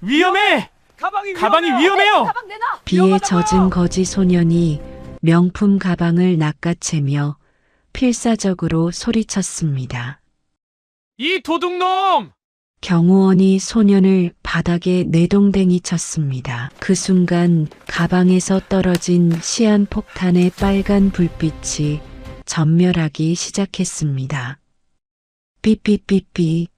위험해! 가방이 위험해요! 가방 내놔! 비에 젖은 거지 소년이 명품 가방을 낚아채며 필사적으로 소리쳤습니다. 이 도둑놈! 경호원이 소년을 바닥에 내동댕이 쳤습니다. 그 순간 가방에서 떨어진 시한폭탄의 빨간 불빛이 전멸하기 시작했습니다. 삐삐삐삐.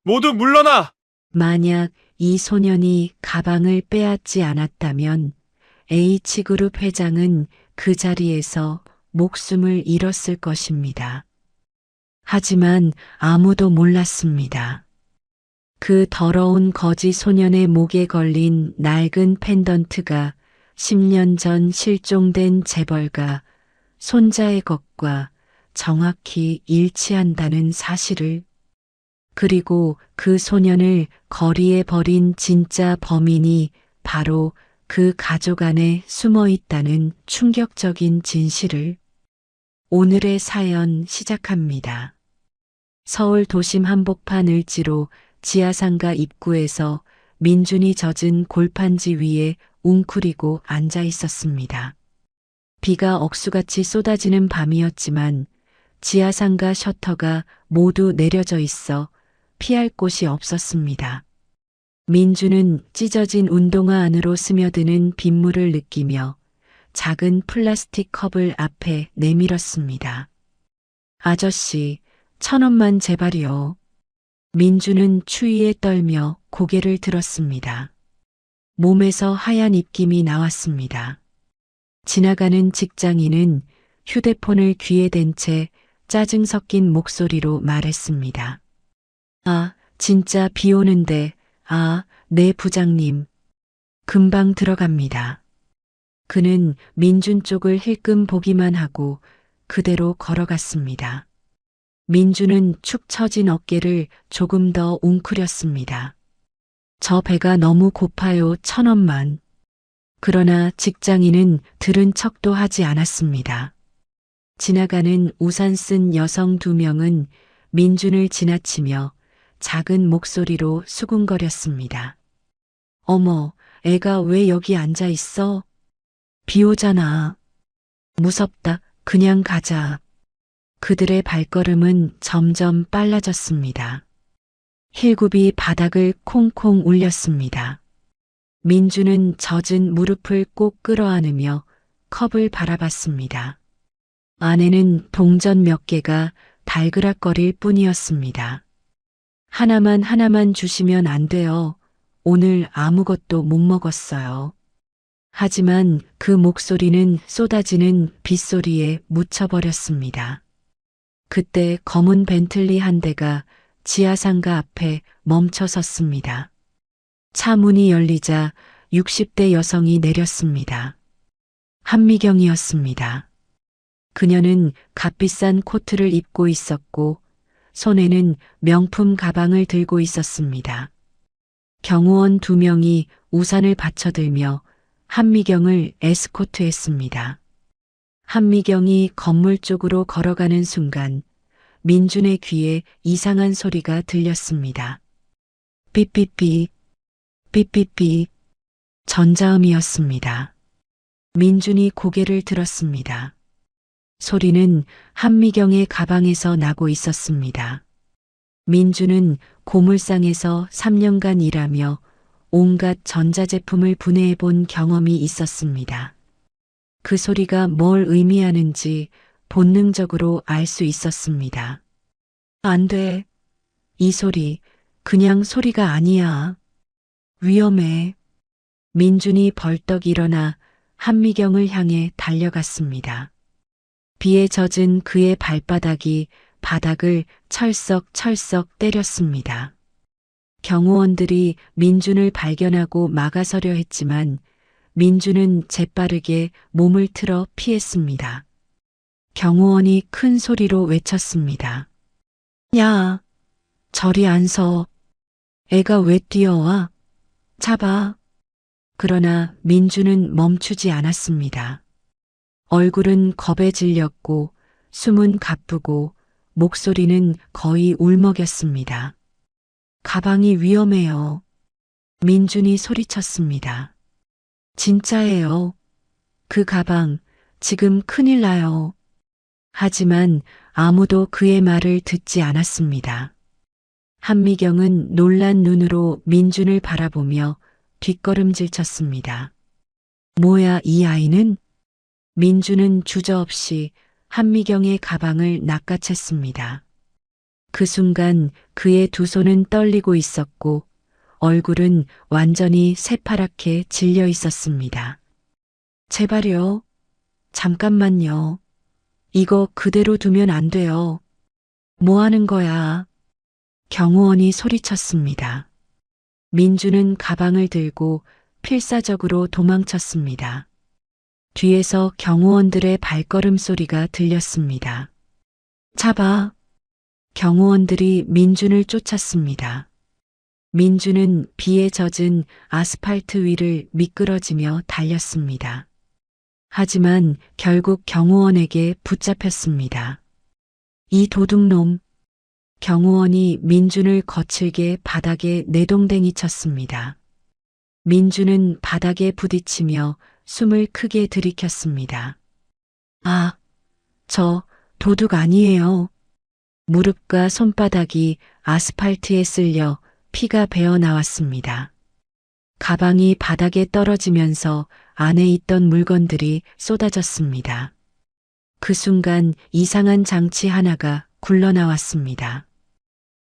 모두 물러나! 만약 이 소년이 가방을 빼앗지 않았다면 H그룹 회장은 그 자리에서 목숨을 잃었을 것입니다. 하지만 아무도 몰랐습니다. 그 더러운 거지 소년의 목에 걸린 낡은 펜던트가 10년 전 실종된 재벌가 손자의 것과 정확히 일치한다는 사실을, 그리고 그 소년을 거리에 버린 진짜 범인이 바로 그 가족 안에 숨어 있다는 충격적인 진실을. 오늘의 사연 시작합니다. 서울 도심 한복판 을지로 지하상가 입구에서 민준이 젖은 골판지 위에 웅크리고 앉아 있었습니다. 비가 억수같이 쏟아지는 밤이었지만 지하상가 셔터가 모두 내려져 있어 피할 곳이 없었습니다. 민준은 찢어진 운동화 안으로 스며드는 빗물을 느끼며 작은 플라스틱 컵을 앞에 내밀었습니다. 아저씨, 1,000원만 제발요. 민준은 추위에 떨며 고개를 들었습니다. 몸에서 하얀 입김이 나왔습니다. 지나가는 직장인은 휴대폰을 귀에 댄 채 짜증 섞인 목소리로 말했습니다. 아, 진짜 비 오는데, 네 부장님. 금방 들어갑니다. 그는 민준 쪽을 힐끔 보기만 하고 그대로 걸어갔습니다. 민준은 축 처진 어깨를 조금 더 웅크렸습니다. 저 배가 너무 고파요, 1,000원만. 그러나 직장인은 들은 척도 하지 않았습니다. 지나가는 우산 쓴 여성 2명은 민준을 지나치며 작은 목소리로 수군거렸습니다. 어머, 애가 왜 여기 앉아 있어? 비 오잖아. 무섭다. 그냥 가자. 그들의 발걸음은 점점 빨라졌습니다. 힐굽이 바닥을 콩콩 울렸습니다. 민준은 젖은 무릎을 꼭 끌어안으며 컵을 바라봤습니다. 안에는 동전 몇 개가 달그락거릴 뿐이었습니다. 하나만 주시면 안 돼요. 오늘 아무것도 못 먹었어요. 하지만 그 목소리는 쏟아지는 빗소리에 묻혀버렸습니다. 그때 검은 벤틀리 한 대가 지하상가 앞에 멈춰 섰습니다. 차 문이 열리자 60대 여성이 내렸습니다. 한미경이었습니다. 그녀는 값비싼 코트를 입고 있었고 손에는 명품 가방을 들고 있었습니다. 경호원 2명이 우산을 받쳐들며 한미경을 에스코트했습니다. 한미경이 건물 쪽으로 걸어가는 순간 민준의 귀에 이상한 소리가 들렸습니다. 삐삐삐, 삐삐삐. 전자음이었습니다. 민준이 고개를 들었습니다. 소리는 한미경의 가방에서 나고 있었습니다. 민준은 고물상에서 3년간 일하며 온갖 전자제품을 분해해 본 경험이 있었습니다. 그 소리가 뭘 의미하는지 본능적으로 알 수 있었습니다. 안 돼. 이 소리, 그냥 소리가 아니야. 위험해. 민준이 벌떡 일어나 한미경을 향해 달려갔습니다. 비에 젖은 그의 발바닥이 바닥을 철썩철썩 때렸습니다. 경호원들이 민준을 발견하고 막아서려 했지만 민준은 재빠르게 몸을 틀어 피했습니다. 경호원이 큰 소리로 외쳤습니다. 야, 저리 안 서. 애가 왜 뛰어와? 잡아. 그러나 민준은 멈추지 않았습니다. 얼굴은 겁에 질렸고 숨은 가쁘고 목소리는 거의 울먹였습니다. 가방이 위험해요. 민준이 소리쳤습니다. 진짜예요. 그 가방 지금 큰일 나요. 하지만 아무도 그의 말을 듣지 않았습니다. 한미경은 놀란 눈으로 민준을 바라보며 뒷걸음질 쳤습니다. 뭐야 이 아이는? 민준은 주저없이 한미경의 가방을 낚아챘습니다. 그 순간 그의 두 손은 떨리고 있었고 얼굴은 완전히 새파랗게 질려 있었습니다. 제발요. 잠깐만요. 이거 그대로 두면 안 돼요. 뭐 하는 거야? 경호원이 소리쳤습니다. 민주는 가방을 들고 필사적으로 도망쳤습니다. 뒤에서 경호원들의 발걸음 소리가 들렸습니다. 잡아. 경호원들이 민준을 쫓았습니다. 민준은 비에 젖은 아스팔트 위를 미끄러지며 달렸습니다. 하지만 결국 경호원에게 붙잡혔습니다. 이 도둑놈. 경호원이 민준을 거칠게 바닥에 내동댕이 쳤습니다. 민준은 바닥에 부딪히며 숨을 크게 들이켰습니다. 아, 저 도둑 아니에요. 무릎과 손바닥이 아스팔트에 쓸려 피가 배어 나왔습니다. 가방이 바닥에 떨어지면서 안에 있던 물건들이 쏟아졌습니다. 그 순간 이상한 장치 하나가 굴러나왔습니다.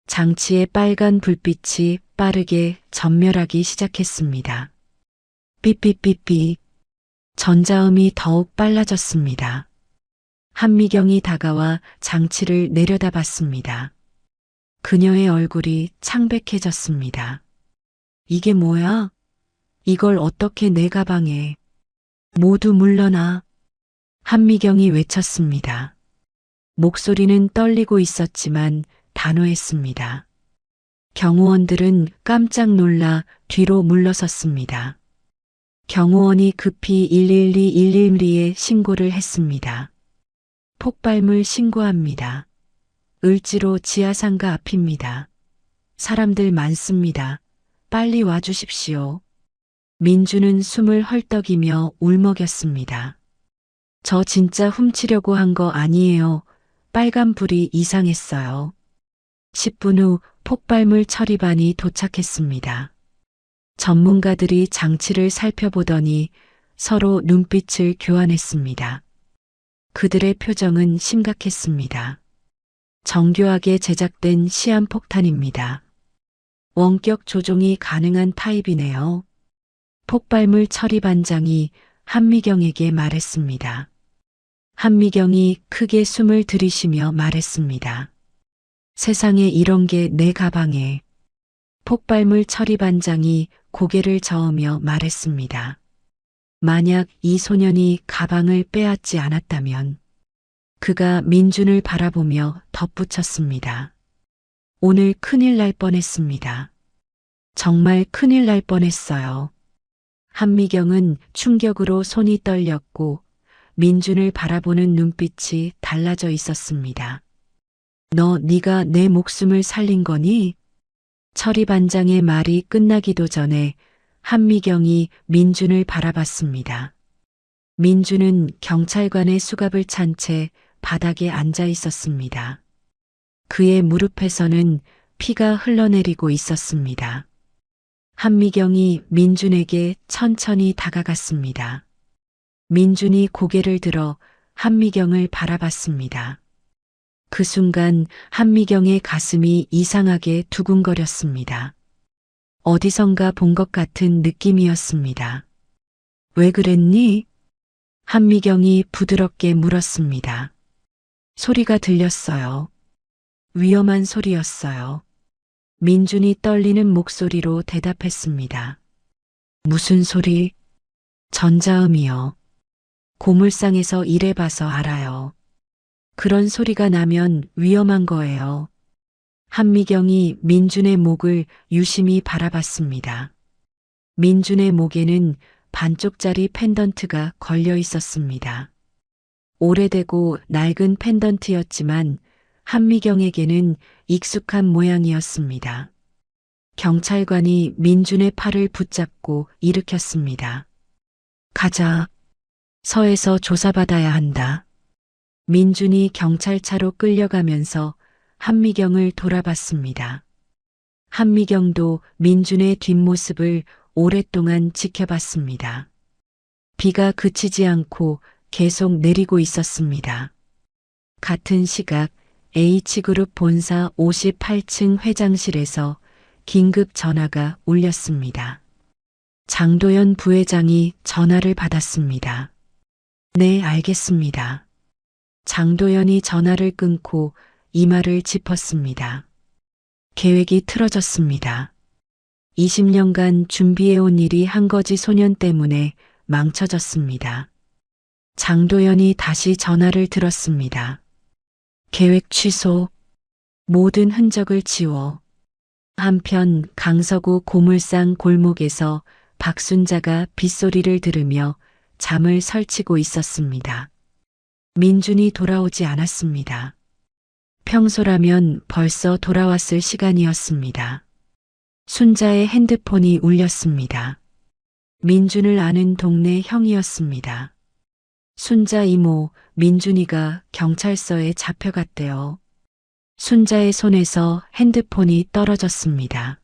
장치의 빨간 불빛이 빠르게 전멸하기 시작했습니다. 삐삐삐삐. 전자음이 더욱 빨라졌습니다. 한미경이 다가와 장치를 내려다봤습니다. 그녀의 얼굴이 창백해졌습니다. 이게 뭐야? 이걸 어떻게 내 가방에? 모두 물러나. 한미경이 외쳤습니다. 목소리는 떨리고 있었지만 단호했습니다. 경호원들은 깜짝 놀라 뒤로 물러섰습니다. 경호원이 급히 112에 신고를 했습니다. 폭발물 신고합니다. 을지로 지하상가 앞입니다. 사람들 많습니다. 빨리 와주십시오. 민주는 숨을 헐떡이며 울먹였습니다. 저 진짜 훔치려고 한 거 아니에요. 빨간 불이 이상했어요. 10분 후 폭발물 처리반이 도착했습니다. 전문가들이 장치를 살펴보더니 서로 눈빛을 교환했습니다. 그들의 표정은 심각했습니다. 정교하게 제작된 시한폭탄입니다. 원격 조종이 가능한 타입이네요. 폭발물 처리 반장이 한미경에게 말했습니다. 한미경이 크게 숨을 들이쉬며 말했습니다. 세상에 이런 게 내 가방에. 폭발물 처리 반장이 고개를 저으며 말했습니다. 만약 이 소년이 가방을 빼앗지 않았다면 그가 민준을 바라보며 덧붙였습니다. 오늘 큰일 날 뻔했습니다. 정말 큰일 날 뻔했어요. 한미경은 충격으로 손이 떨렸고 민준을 바라보는 눈빛이 달라져 있었습니다. 네가 내 목숨을 살린 거니? 처리반장의 말이 끝나기도 전에 한미경이 민준을 바라봤습니다. 민준은 경찰관의 수갑을 찬 채 바닥에 앉아 있었습니다. 그의 무릎에서는 피가 흘러내리고 있었습니다. 한미경이 민준에게 천천히 다가갔습니다. 민준이 고개를 들어 한미경을 바라봤습니다. 그 순간 한미경의 가슴이 이상하게 두근거렸습니다. 어디선가 본 것 같은 느낌이었습니다. 왜 그랬니? 한미경이 부드럽게 물었습니다. 소리가 들렸어요. 위험한 소리였어요. 민준이 떨리는 목소리로 대답했습니다. 무슨 소리? 전자음이요. 고물상에서 일해봐서 알아요. 그런 소리가 나면 위험한 거예요. 한미경이 민준의 목을 유심히 바라봤습니다. 민준의 목에는 반쪽짜리 펜던트가 걸려 있었습니다. 오래되고 낡은 펜던트였지만 한미경에게는 익숙한 모양이었습니다. 경찰관이 민준의 팔을 붙잡고 일으켰습니다. 가자. 서에서 조사받아야 한다. 민준이 경찰차로 끌려가면서 한미경을 돌아봤습니다. 한미경도 민준의 뒷모습을 오랫동안 지켜봤습니다. 비가 그치지 않고 계속 내리고 있었습니다. 같은 시각 H그룹 본사 58층 회장실에서 긴급 전화가 울렸습니다. 장도연 부회장이 전화를 받았습니다. 네, 알겠습니다. 장도연이 전화를 끊고 이마를 짚었습니다. 계획이 틀어졌습니다. 20년간 준비해온 일이 한 거지 소년 때문에 망쳐졌습니다. 장도연이 다시 전화를 들었습니다. 계획 취소. 모든 흔적을 지워. 한편 강서구 고물상 골목에서 박순자가 빗소리를 들으며 잠을 설치고 있었습니다. 민준이 돌아오지 않았습니다. 평소라면 벌써 돌아왔을 시간이었습니다. 순자의 핸드폰이 울렸습니다. 민준을 아는 동네 형이었습니다. 순자 이모, 민준이가 경찰서에 잡혀갔대요. 순자의 손에서 핸드폰이 떨어졌습니다.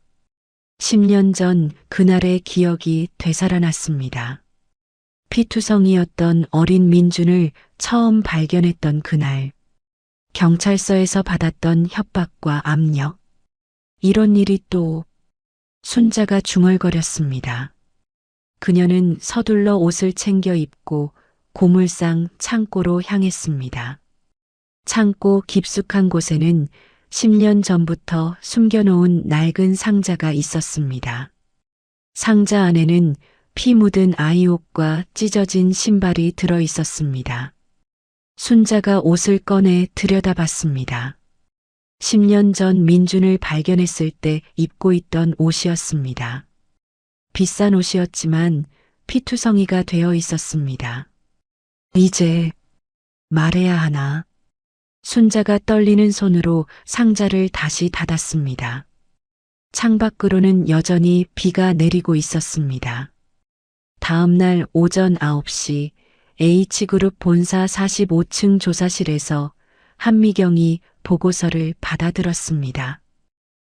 10년 전 그날의 기억이 되살아났습니다. 피투성이었던 어린 민준을 처음 발견했던 그날. 경찰서에서 받았던 협박과 압력. 이런 일이 또. 순자가 중얼거렸습니다. 그녀는 서둘러 옷을 챙겨 입고 고물상 창고로 향했습니다. 창고 깊숙한 곳에는 10년 전부터 숨겨놓은 낡은 상자가 있었습니다. 상자 안에는 피 묻은 아이 옷과 찢어진 신발이 들어 있었습니다. 순자가 옷을 꺼내 들여다봤습니다. 10년 전 민준을 발견했을 때 입고 있던 옷이었습니다. 비싼 옷이었지만 피투성이가 되어 있었습니다. 이제 말해야 하나. 순자가 떨리는 손으로 상자를 다시 닫았습니다. 창밖으로는 여전히 비가 내리고 있었습니다. 다음 날 오전 9시 H그룹 본사 45층 조사실에서 한미경이 보고서를 받아들었습니다.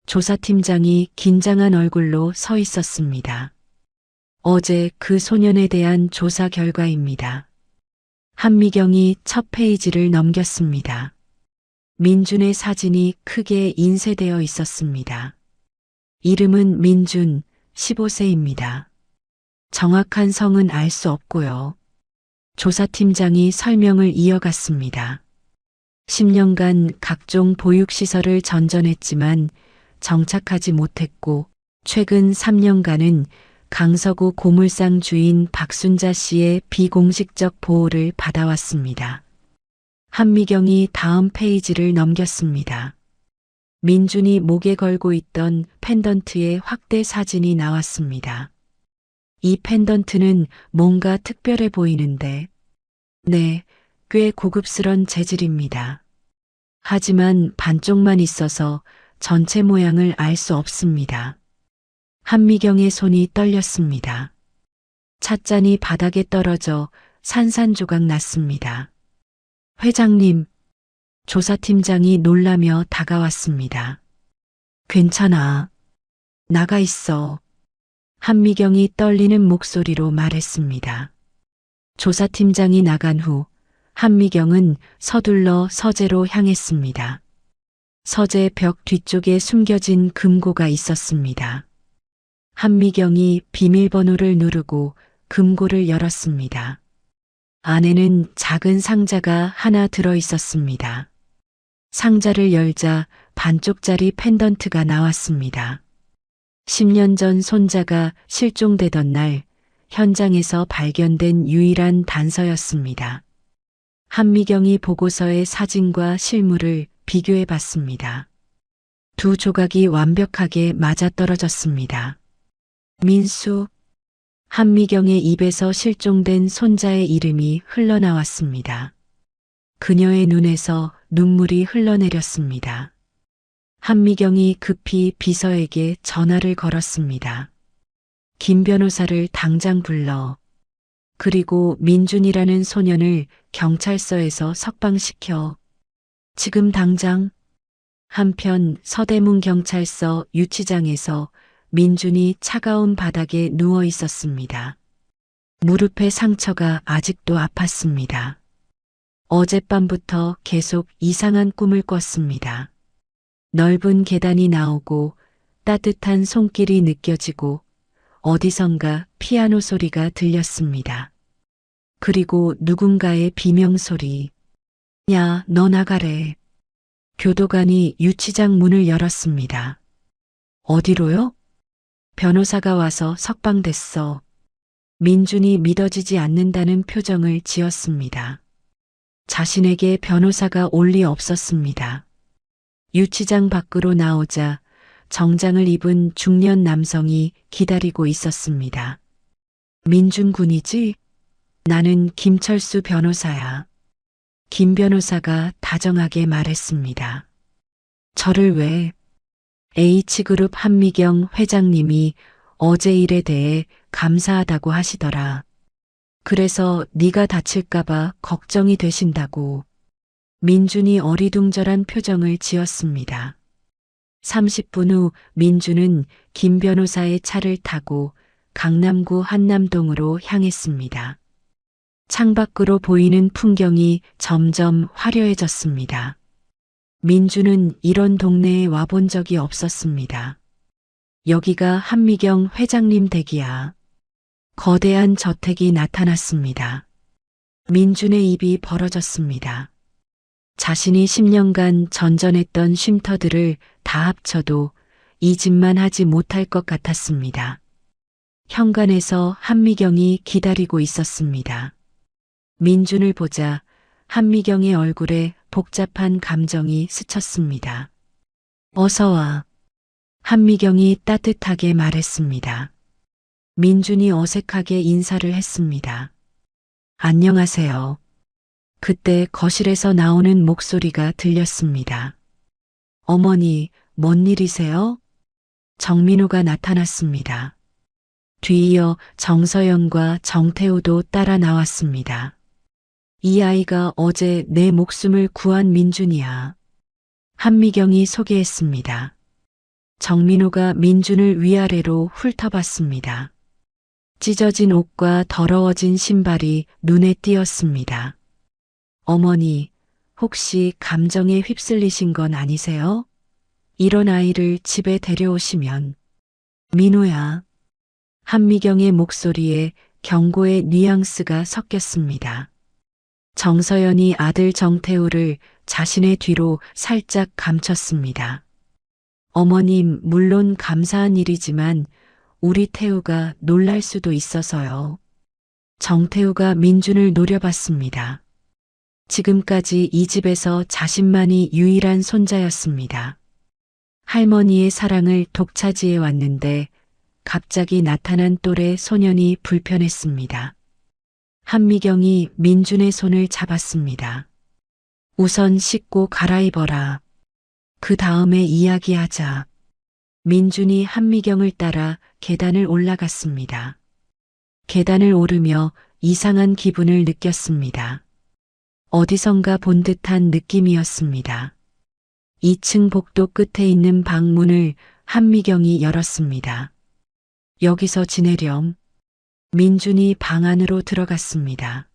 조사팀장이 긴장한 얼굴로 서 있었습니다. 어제 그 소년에 대한 조사 결과입니다. 한미경이 첫 페이지를 넘겼습니다. 민준의 사진이 크게 인쇄되어 있었습니다. 이름은 민준, 15세입니다. 정확한 성은 알 수 없고요. 조사팀장이 설명을 이어갔습니다. 10년간 각종 보육시설을 전전했지만 정착하지 못했고 최근 3년간은 강서구 고물상 주인 박순자 씨의 비공식적 보호를 받아왔습니다. 한미경이 다음 페이지를 넘겼습니다. 민준이 목에 걸고 있던 펜던트의 확대 사진이 나왔습니다. 이 펜던트는 뭔가 특별해 보이는데, 네, 꽤 고급스런 재질입니다. 하지만 반쪽만 있어서 전체 모양을 알 수 없습니다. 한미경의 손이 떨렸습니다. 찻잔이 바닥에 떨어져 산산조각 났습니다. 회장님, 조사팀장이 놀라며 다가왔습니다. 괜찮아. 나가 있어. 한미경이 떨리는 목소리로 말했습니다. 조사팀장이 나간 후 한미경은 서둘러 서재로 향했습니다. 서재 벽 뒤쪽에 숨겨진 금고가 있었습니다. 한미경이 비밀번호를 누르고 금고를 열었습니다. 안에는 작은 상자가 하나 들어 있었습니다. 상자를 열자 반쪽짜리 펜던트가 나왔습니다. 10년 전 손자가 실종되던 날 현장에서 발견된 유일한 단서였습니다. 한미경이 보고서의 사진과 실물을 비교해 봤습니다. 두 조각이 완벽하게 맞아떨어졌습니다. 민수. 한미경의 입에서 실종된 손자의 이름이 흘러나왔습니다. 그녀의 눈에서 눈물이 흘러내렸습니다. 한미경이 급히 비서에게 전화를 걸었습니다. 김 변호사를 당장 불러. 그리고 민준이라는 소년을 경찰서에서 석방시켜. 지금 당장. 한편 서대문 경찰서 유치장에서 민준이 차가운 바닥에 누워 있었습니다. 무릎에 상처가 아직도 아팠습니다. 어젯밤부터 계속 이상한 꿈을 꿨습니다. 넓은 계단이 나오고 따뜻한 손길이 느껴지고 어디선가 피아노 소리가 들렸습니다. 그리고 누군가의 비명소리. 야, 너 나가래. 교도관이 유치장 문을 열었습니다. 어디로요? 변호사가 와서 석방됐어. 민준이 믿어지지 않는다는 표정을 지었습니다. 자신에게 변호사가 올 리 없었습니다. 유치장 밖으로 나오자 정장을 입은 중년 남성이 기다리고 있었습니다. 민준 군이지? 나는 김철수 변호사야. 김 변호사가 다정하게 말했습니다. 저를 왜? H그룹 한미경 회장님이 어제 일에 대해 감사하다고 하시더라. 그래서 네가 다칠까봐 걱정이 되신다고. 민준이 어리둥절한 표정을 지었습니다. 30분 후 민준은 김 변호사의 차를 타고 강남구 한남동으로 향했습니다. 창밖으로 보이는 풍경이 점점 화려해졌습니다. 민준은 이런 동네에 와본 적이 없었습니다. 여기가 한미경 회장님 댁이야. 거대한 저택이 나타났습니다. 민준의 입이 벌어졌습니다. 자신이 10년간 전전했던 쉼터들을 다 합쳐도 이 집만 하지 못할 것 같았습니다. 현관에서 한미경이 기다리고 있었습니다. 민준을 보자 한미경의 얼굴에 복잡한 감정이 스쳤습니다. 어서 와. 한미경이 따뜻하게 말했습니다. 민준이 어색하게 인사를 했습니다. 안녕하세요. 그때 거실에서 나오는 목소리가 들렸습니다. 어머니, 뭔 일이세요? 정민호가 나타났습니다. 뒤이어 정서연과 정태우도 따라 나왔습니다. 이 아이가 어제 내 목숨을 구한 민준이야. 한미경이 소개했습니다. 정민호가 민준을 위아래로 훑어봤습니다. 찢어진 옷과 더러워진 신발이 눈에 띄었습니다. 어머니, 혹시 감정에 휩쓸리신 건 아니세요? 이런 아이를 집에 데려오시면. 민호야. 한미경의 목소리에 경고의 뉘앙스가 섞였습니다. 정서연이 아들 정태우를 자신의 뒤로 살짝 감췄습니다. 어머님, 물론 감사한 일이지만 우리 태우가 놀랄 수도 있어서요. 정태우가 민준을 노려봤습니다. 지금까지 이 집에서 자신만이 유일한 손자였습니다. 할머니의 사랑을 독차지해 왔는데 갑자기 나타난 또래 소년이 불편했습니다. 한미경이 민준의 손을 잡았습니다. 우선 씻고 갈아입어라. 그 다음에 이야기하자. 민준이 한미경을 따라 계단을 올라갔습니다. 계단을 오르며 이상한 기분을 느꼈습니다. 어디선가 본 듯한 느낌이었습니다. 2층 복도 끝에 있는 방문을 한미경이 열었습니다. 여기서 지내렴. 민준이 방 안으로 들어갔습니다.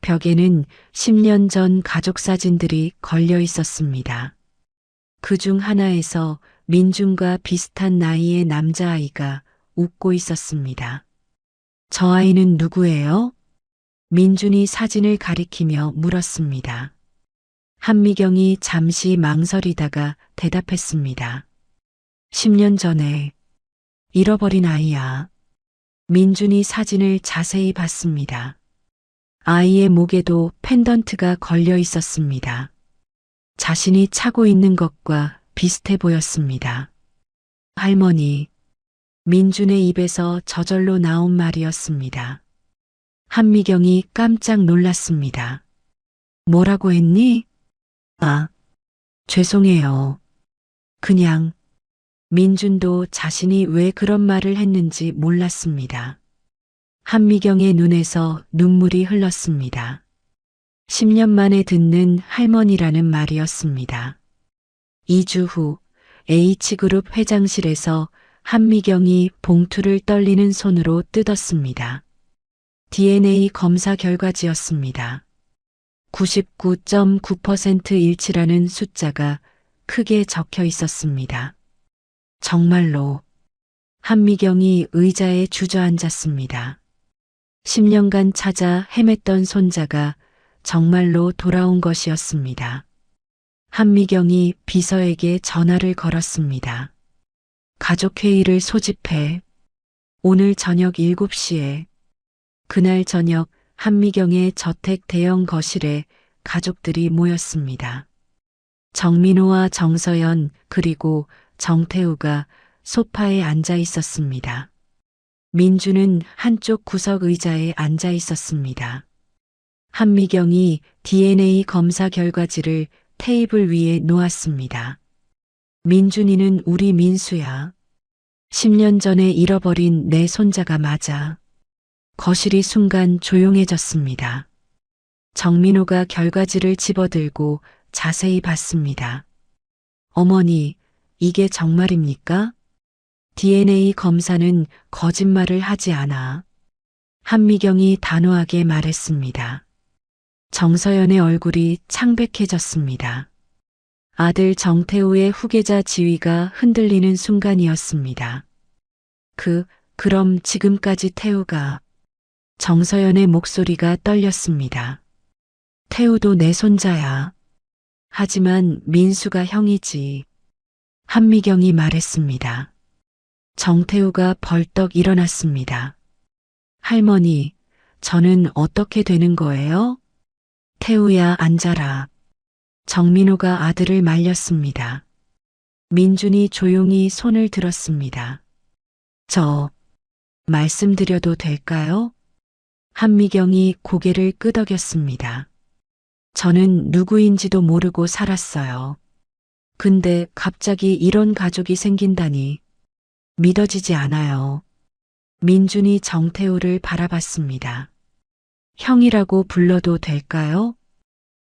벽에는 10년 전 가족 사진들이 걸려 있었습니다. 그중 하나에서 민준과 비슷한 나이의 남자아이가 웃고 있었습니다. 저 아이는 누구예요? 민준이 사진을 가리키며 물었습니다. 한미경이 잠시 망설이다가 대답했습니다. 10년 전에 잃어버린 아이야. 민준이 사진을 자세히 봤습니다. 아이의 목에도 펜던트가 걸려 있었습니다. 자신이 차고 있는 것과 비슷해 보였습니다. 할머니, 민준의 입에서 저절로 나온 말이었습니다. 한미경이 깜짝 놀랐습니다. 뭐라고 했니? 아, 죄송해요. 그냥 민준도 자신이 왜 그런 말을 했는지 몰랐습니다. 한미경의 눈에서 눈물이 흘렀습니다. 10년 만에 듣는 할머니라는 말이었습니다. 2주 후 H그룹 회장실에서 한미경이 봉투를 떨리는 손으로 뜯었습니다. DNA 검사 결과지였습니다. 99.9% 일치라는 숫자가 크게 적혀 있었습니다. 정말로 한미경이 의자에 주저앉았습니다. 10년간 찾아 헤맸던 손자가 정말로 돌아온 것이었습니다. 한미경이 비서에게 전화를 걸었습니다. 가족회의를 소집해. 오늘 저녁 7시에. 그날 저녁 한미경의 저택 대형 거실에 가족들이 모였습니다. 정민호와 정서연 그리고 정태우가 소파에 앉아 있었습니다. 민주는 한쪽 구석 의자에 앉아 있었습니다. 한미경이 DNA 검사 결과지를 테이블 위에 놓았습니다. 민준이는 우리 민수야. 10년 전에 잃어버린 내 손자가 맞아. 거실이 순간 조용해졌습니다. 정민호가 결과지를 집어들고 자세히 봤습니다. 어머니, 이게 정말입니까? DNA 검사는 거짓말을 하지 않아. 한미경이 단호하게 말했습니다. 정서연의 얼굴이 창백해졌습니다. 아들 정태우의 후계자 지위가 흔들리는 순간이었습니다. 그럼 지금까지 태우가. 정서연의 목소리가 떨렸습니다. 태우도 내 손자야. 하지만 민수가 형이지. 한미경이 말했습니다. 정태우가 벌떡 일어났습니다. 할머니, 저는 어떻게 되는 거예요? 태우야, 앉아라. 정민호가 아들을 말렸습니다. 민준이 조용히 손을 들었습니다. 저, 말씀드려도 될까요? 한미경이 고개를 끄덕였습니다. 저는 누구인지도 모르고 살았어요. 근데 갑자기 이런 가족이 생긴다니 믿어지지 않아요. 민준이 정태우를 바라봤습니다. 형이라고 불러도 될까요?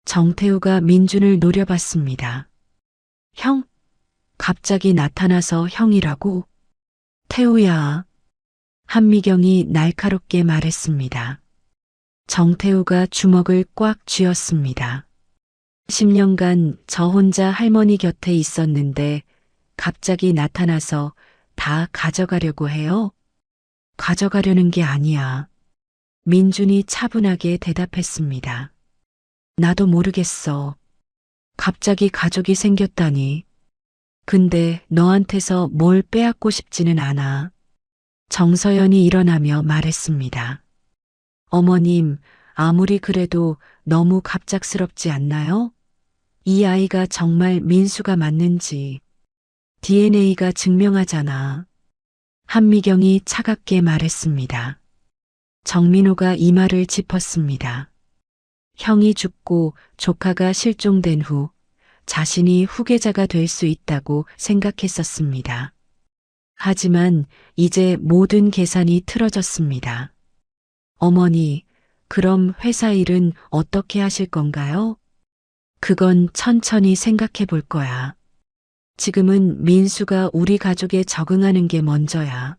정태우가 민준을 노려봤습니다. 형? 갑자기 나타나서 형이라고? 태우야. 한미경이 날카롭게 말했습니다. 정태우가 주먹을 꽉 쥐었습니다. 10년간 저 혼자 할머니 곁에 있었는데 갑자기 나타나서 다 가져가려고 해요? 가져가려는 게 아니야. 민준이 차분하게 대답했습니다. 나도 모르겠어. 갑자기 가족이 생겼다니. 근데 너한테서 뭘 빼앗고 싶지는 않아. 정서연이 일어나며 말했습니다. 어머님, 아무리 그래도 너무 갑작스럽지 않나요? 이 아이가 정말 민수가 맞는지 DNA가 증명하잖아. 한미경이 차갑게 말했습니다. 정민호가 이마를 짚었습니다. 형이 죽고 조카가 실종된 후 자신이 후계자가 될 수 있다고 생각했었습니다. 하지만 이제 모든 계산이 틀어졌습니다. 어머니, 그럼 회사 일은 어떻게 하실 건가요? 그건 천천히 생각해 볼 거야. 지금은 민수가 우리 가족에 적응하는 게 먼저야.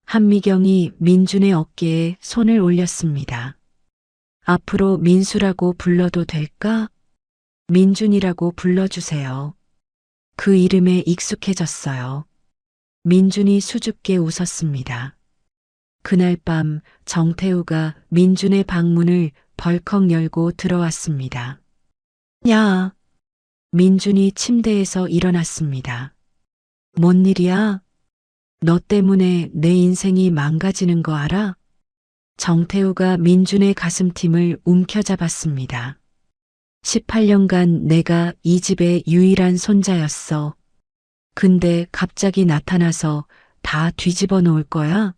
한미경이 민준의 어깨에 손을 올렸습니다. 앞으로 민수라고 불러도 될까? 민준이라고 불러주세요. 그 이름에 익숙해졌어요. 민준이 수줍게 웃었습니다. 그날 밤 정태우가 민준의 방문을 벌컥 열고 들어왔습니다. 야! 민준이 침대에서 일어났습니다. 뭔 일이야? 너 때문에 내 인생이 망가지는 거 알아? 정태우가 민준의 가슴팀을 움켜잡았습니다. 18년간 내가 이 집의 유일한 손자였어. 근데 갑자기 나타나서 다 뒤집어 놓을 거야?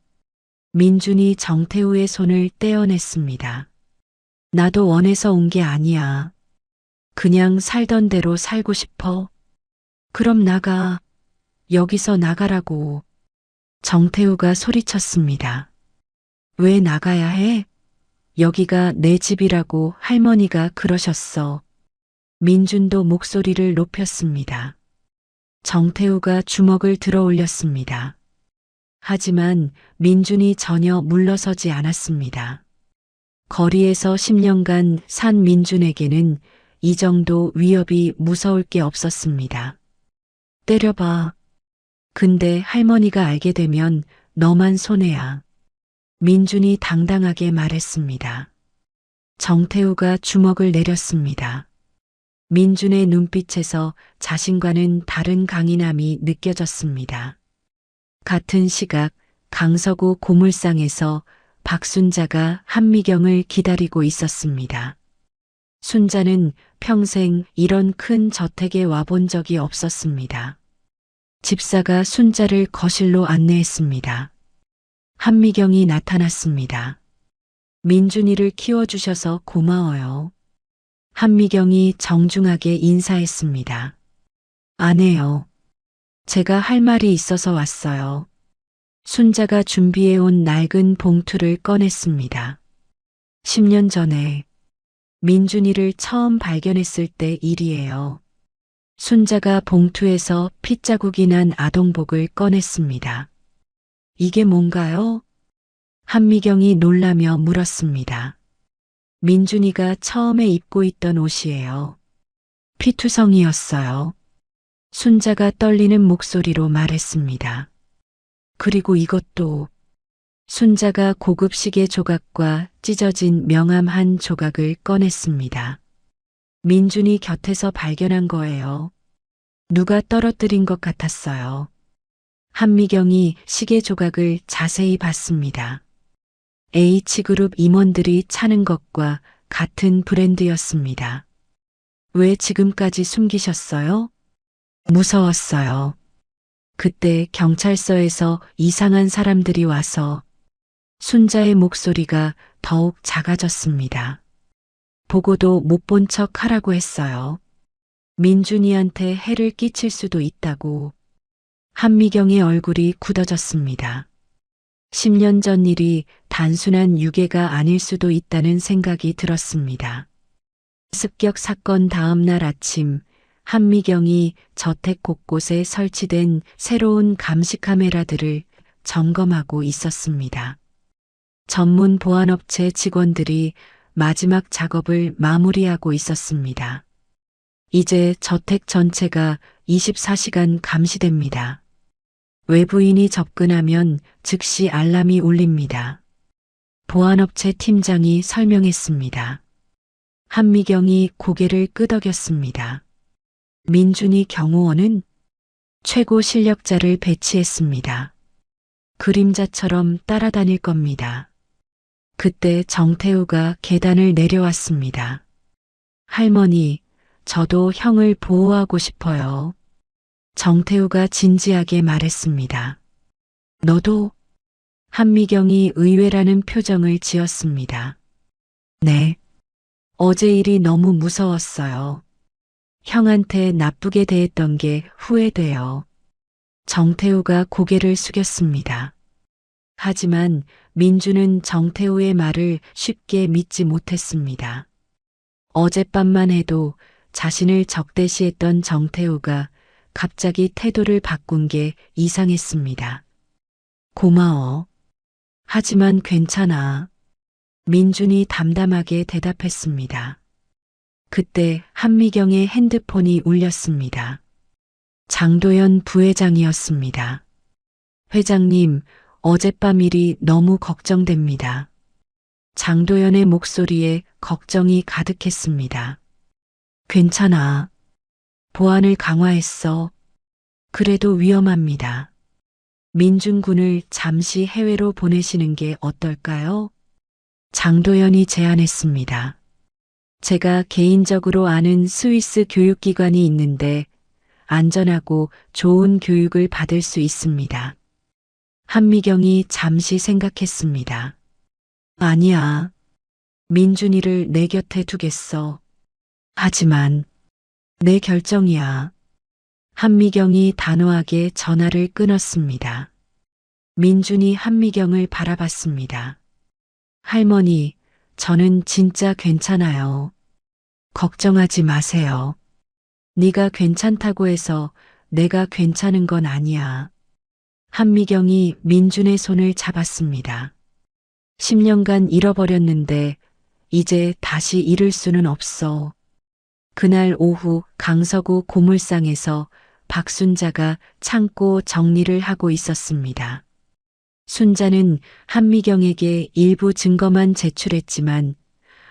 민준이 정태우의 손을 떼어냈습니다. 나도 원해서 온 게 아니야. 그냥 살던 대로 살고 싶어. 그럼 나가. 여기서 나가라고. 정태우가 소리쳤습니다. 왜 나가야 해? 여기가 내 집이라고 할머니가 그러셨어. 민준도 목소리를 높였습니다. 정태우가 주먹을 들어 올렸습니다. 하지만 민준이 전혀 물러서지 않았습니다. 거리에서 10년간 산 민준에게는 이 정도 위협이 무서울 게 없었습니다. 때려봐. 근데 할머니가 알게 되면 너만 손해야. 민준이 당당하게 말했습니다. 정태우가 주먹을 내렸습니다. 민준의 눈빛에서 자신과는 다른 강인함이 느껴졌습니다. 같은 시각 강서구 고물상에서 박순자가 한미경을 기다리고 있었습니다. 순자는 평생 이런 큰 저택에 와본 적이 없었습니다. 집사가 순자를 거실로 안내했습니다. 한미경이 나타났습니다. 민준이를 키워주셔서 고마워요. 한미경이 정중하게 인사했습니다. 아내요. 제가 할 말이 있어서 왔어요. 순자가 준비해온 낡은 봉투를 꺼냈습니다. 10년 전에 민준이를 처음 발견했을 때 일이에요. 순자가 봉투에서 핏자국이 난 아동복을 꺼냈습니다. 이게 뭔가요? 한미경이 놀라며 물었습니다. 민준이가 처음에 입고 있던 옷이에요. 피투성이었어요. 순자가 떨리는 목소리로 말했습니다. 그리고 이것도. 순자가 고급 시계 조각과 찢어진 명함 한 조각을 꺼냈습니다. 민준이 곁에서 발견한 거예요. 누가 떨어뜨린 것 같았어요. 한미경이 시계 조각을 자세히 봤습니다. H그룹 임원들이 차는 것과 같은 브랜드였습니다. 왜 지금까지 숨기셨어요? 무서웠어요. 그때 경찰서에서 이상한 사람들이 와서. 순자의 목소리가 더욱 작아졌습니다. 보고도 못 본 척 하라고 했어요. 민준이한테 해를 끼칠 수도 있다고. 한미경의 얼굴이 굳어졌습니다. 10년 전 일이 단순한 유괴가 아닐 수도 있다는 생각이 들었습니다. 습격 사건 다음 날 아침, 한미경이 저택 곳곳에 설치된 새로운 감시 카메라들을 점검하고 있었습니다. 전문 보안업체 직원들이 마지막 작업을 마무리하고 있었습니다. 이제 저택 전체가 24시간 감시됩니다. 외부인이 접근하면 즉시 알람이 울립니다. 보안업체 팀장이 설명했습니다. 한미경이 고개를 끄덕였습니다. 민준이 경호원은 최고 실력자를 배치했습니다. 그림자처럼 따라다닐 겁니다. 그때 정태우가 계단을 내려왔습니다. 할머니, 저도 형을 보호하고 싶어요. 정태우가 진지하게 말했습니다. 너도? 한미경이 의외라는 표정을 지었습니다. 네. 어제 일이 너무 무서웠어요. 형한테 나쁘게 대했던 게 후회돼요. 정태우가 고개를 숙였습니다. 하지만 민주는 정태우의 말을 쉽게 믿지 못했습니다. 어젯밤만 해도 자신을 적대시했던 정태우가 갑자기 태도를 바꾼 게 이상했습니다. 고마워. 하지만 괜찮아. 민준이 담담하게 대답했습니다. 그때 한미경의 핸드폰이 울렸습니다. 장도연 부회장이었습니다. 회장님, 어젯밤 일이 너무 걱정됩니다. 장도연의 목소리에 걱정이 가득했습니다. 괜찮아. 보안을 강화했어. 그래도 위험합니다. 민준 군을 잠시 해외로 보내시는 게 어떨까요? 장도연이 제안했습니다. 제가 개인적으로 아는 스위스 교육기관이 있는데 안전하고 좋은 교육을 받을 수 있습니다. 한미경이 잠시 생각했습니다. 아니야. 민준이를 내 곁에 두겠어. 하지만 내 결정이야. 한미경이 단호하게 전화를 끊었습니다. 민준이 한미경을 바라봤습니다. 할머니, 저는 진짜 괜찮아요. 걱정하지 마세요. 네가 괜찮다고 해서 내가 괜찮은 건 아니야. 한미경이 민준의 손을 잡았습니다. 10년간 잃어버렸는데 이제 다시 잃을 수는 없어. 그날 오후 강서구 고물상에서 박순자가 창고 정리를 하고 있었습니다. 순자는 한미경에게 일부 증거만 제출했지만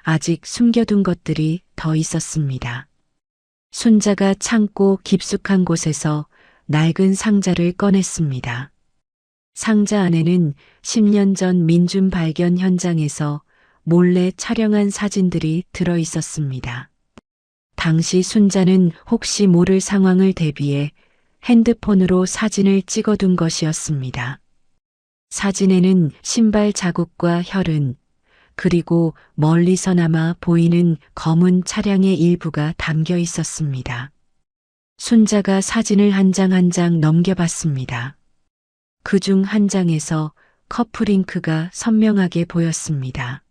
아직 숨겨둔 것들이 더 있었습니다. 순자가 창고 깊숙한 곳에서 낡은 상자를 꺼냈습니다. 상자 안에는 10년 전 민준 발견 현장에서 몰래 촬영한 사진들이 들어 있었습니다. 당시 순자는 혹시 모를 상황을 대비해 핸드폰으로 사진을 찍어둔 것이었습니다. 사진에는 신발 자국과 혈흔, 그리고 멀리서나마 보이는 검은 차량의 일부가 담겨 있었습니다. 순자가 사진을 한 장 한 장 넘겨봤습니다. 그중 한 장에서 커플잉크가 선명하게 보였습니다.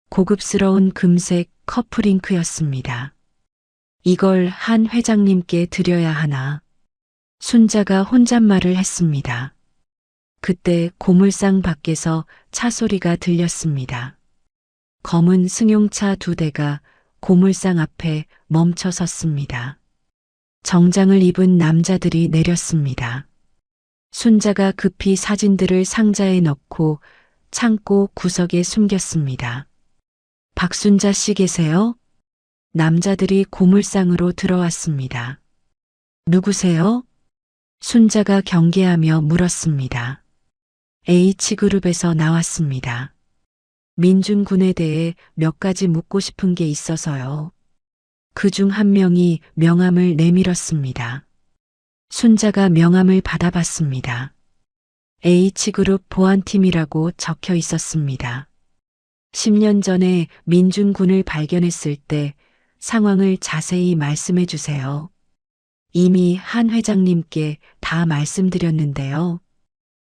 고급스러운 금색 커플잉크였습니다. 이걸 한 회장님께 드려야 하나. 순자가 혼잣말을 했습니다. 그때 고물상 밖에서 차 소리가 들렸습니다. 검은 승용차 2대가 고물상 앞에 멈춰 섰습니다. 정장을 입은 남자들이 내렸습니다. 순자가 급히 사진들을 상자에 넣고 창고 구석에 숨겼습니다. 박순자 씨 계세요? 남자들이 고물상으로 들어왔습니다. 누구세요? 순자가 경계하며 물었습니다. H그룹에서 나왔습니다. 민준 군에 대해 몇 가지 묻고 싶은 게 있어서요. 그중 한 명이 명함을 내밀었습니다. 순자가 명함을 받아봤습니다. H그룹 보안팀이라고 적혀 있었습니다. 10년 전에 민준 군을 발견했을 때 상황을 자세히 말씀해 주세요. 이미 한 회장님께 다 말씀드렸는데요.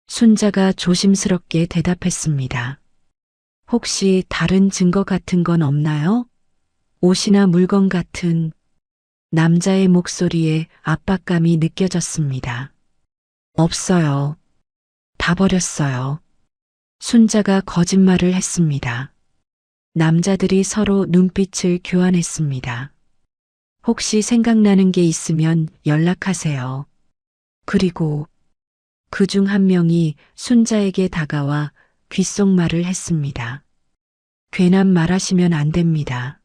순자가 조심스럽게 대답했습니다. 혹시 다른 증거 같은 건 없나요? 옷이나 물건 같은. 남자의 목소리에 압박감이 느껴졌습니다. 없어요. 다 버렸어요. 순자가 거짓말을 했습니다. 남자들이 서로 눈빛을 교환했습니다. 혹시 생각나는 게 있으면 연락하세요. 그리고 그중 한 명이 순자에게 다가와 귓속말을 했습니다. 괜한 말하시면 안 됩니다.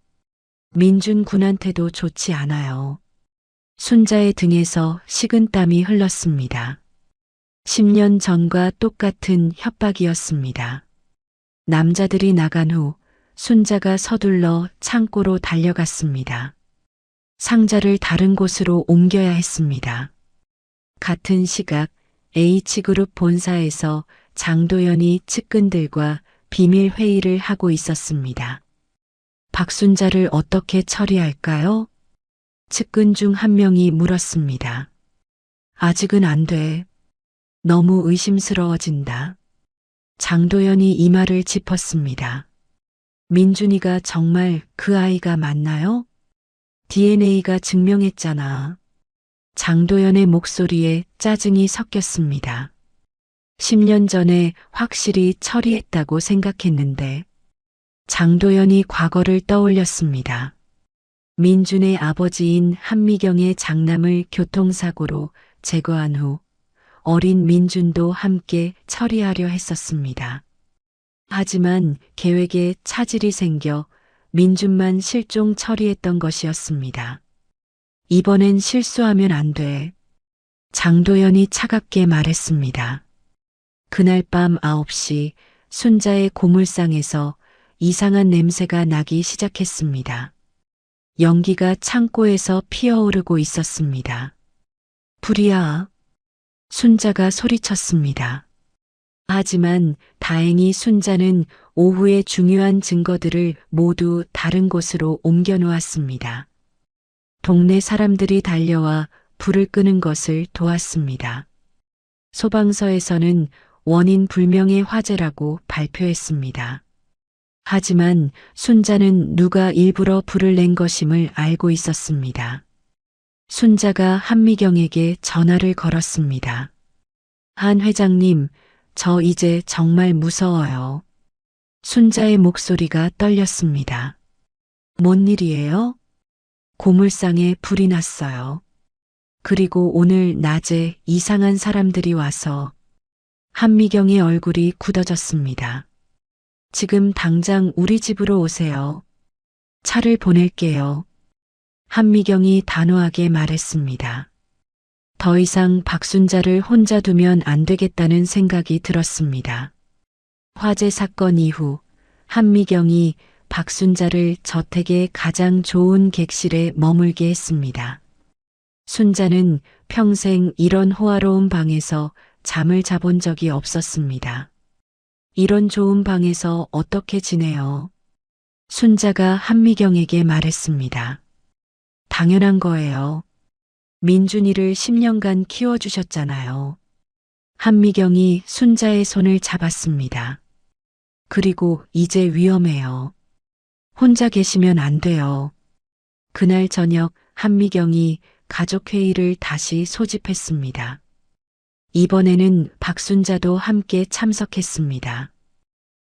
민준 군한테도 좋지 않아요. 순자의 등에서 식은땀이 흘렀습니다. 10년 전과 똑같은 협박이었습니다. 남자들이 나간 후 순자가 서둘러 창고로 달려갔습니다. 상자를 다른 곳으로 옮겨야 했습니다. 같은 시각 H그룹 본사에서 장도연이 측근들과 비밀 회의를 하고 있었습니다. 박순자를 어떻게 처리할까요? 측근 중 한 명이 물었습니다. 아직은 안 돼. 너무 의심스러워진다. 장도연이 이 말을 짚었습니다. 민준이가 정말 그 아이가 맞나요? DNA가 증명했잖아. 장도연의 목소리에 짜증이 섞였습니다. 10년 전에 확실히 처리했다고 생각했는데 장도연이 과거를 떠올렸습니다. 민준의 아버지인 한미경의 장남을 교통사고로 제거한 후 어린 민준도 함께 처리하려 했었습니다. 하지만 계획에 차질이 생겨 민준만 실종 처리했던 것이었습니다. 이번엔 실수하면 안 돼. 장도연이 차갑게 말했습니다. 그날 밤 9시 순자의 고물상에서 이상한 냄새가 나기 시작했습니다. 연기가 창고에서 피어오르고 있었습니다. 불이야. 순자가 소리쳤습니다. 하지만 다행히 순자는 오후에 중요한 증거들을 모두 다른 곳으로 옮겨 놓았습니다. 동네 사람들이 달려와 불을 끄는 것을 도왔습니다. 소방서에서는 원인 불명의 화재라고 발표했습니다. 하지만 순자는 누가 일부러 불을 낸 것임을 알고 있었습니다. 순자가 한미경에게 전화를 걸었습니다. 한 회장님, 저 이제 정말 무서워요. 순자의 목소리가 떨렸습니다. 뭔 일이에요? 고물상에 불이 났어요. 그리고 오늘 낮에 이상한 사람들이 와서 한미경의 얼굴이 굳어졌습니다. 지금 당장 우리 집으로 오세요. 차를 보낼게요. 한미경이 단호하게 말했습니다. 더 이상 박순자를 혼자 두면 안 되겠다는 생각이 들었습니다. 화재 사건 이후 한미경이 박순자를 저택의 가장 좋은 객실에 머물게 했습니다. 순자는 평생 이런 호화로운 방에서 잠을 자본 적이 없었습니다. 이런 좋은 방에서 어떻게 지내요? 순자가 한미경에게 말했습니다. 당연한 거예요. 민준이를 10년간 키워주셨잖아요. 한미경이 순자의 손을 잡았습니다. 그리고 이제 위험해요. 혼자 계시면 안 돼요. 그날 저녁 한미경이 가족회의를 다시 소집했습니다. 이번에는 박순자도 함께 참석했습니다.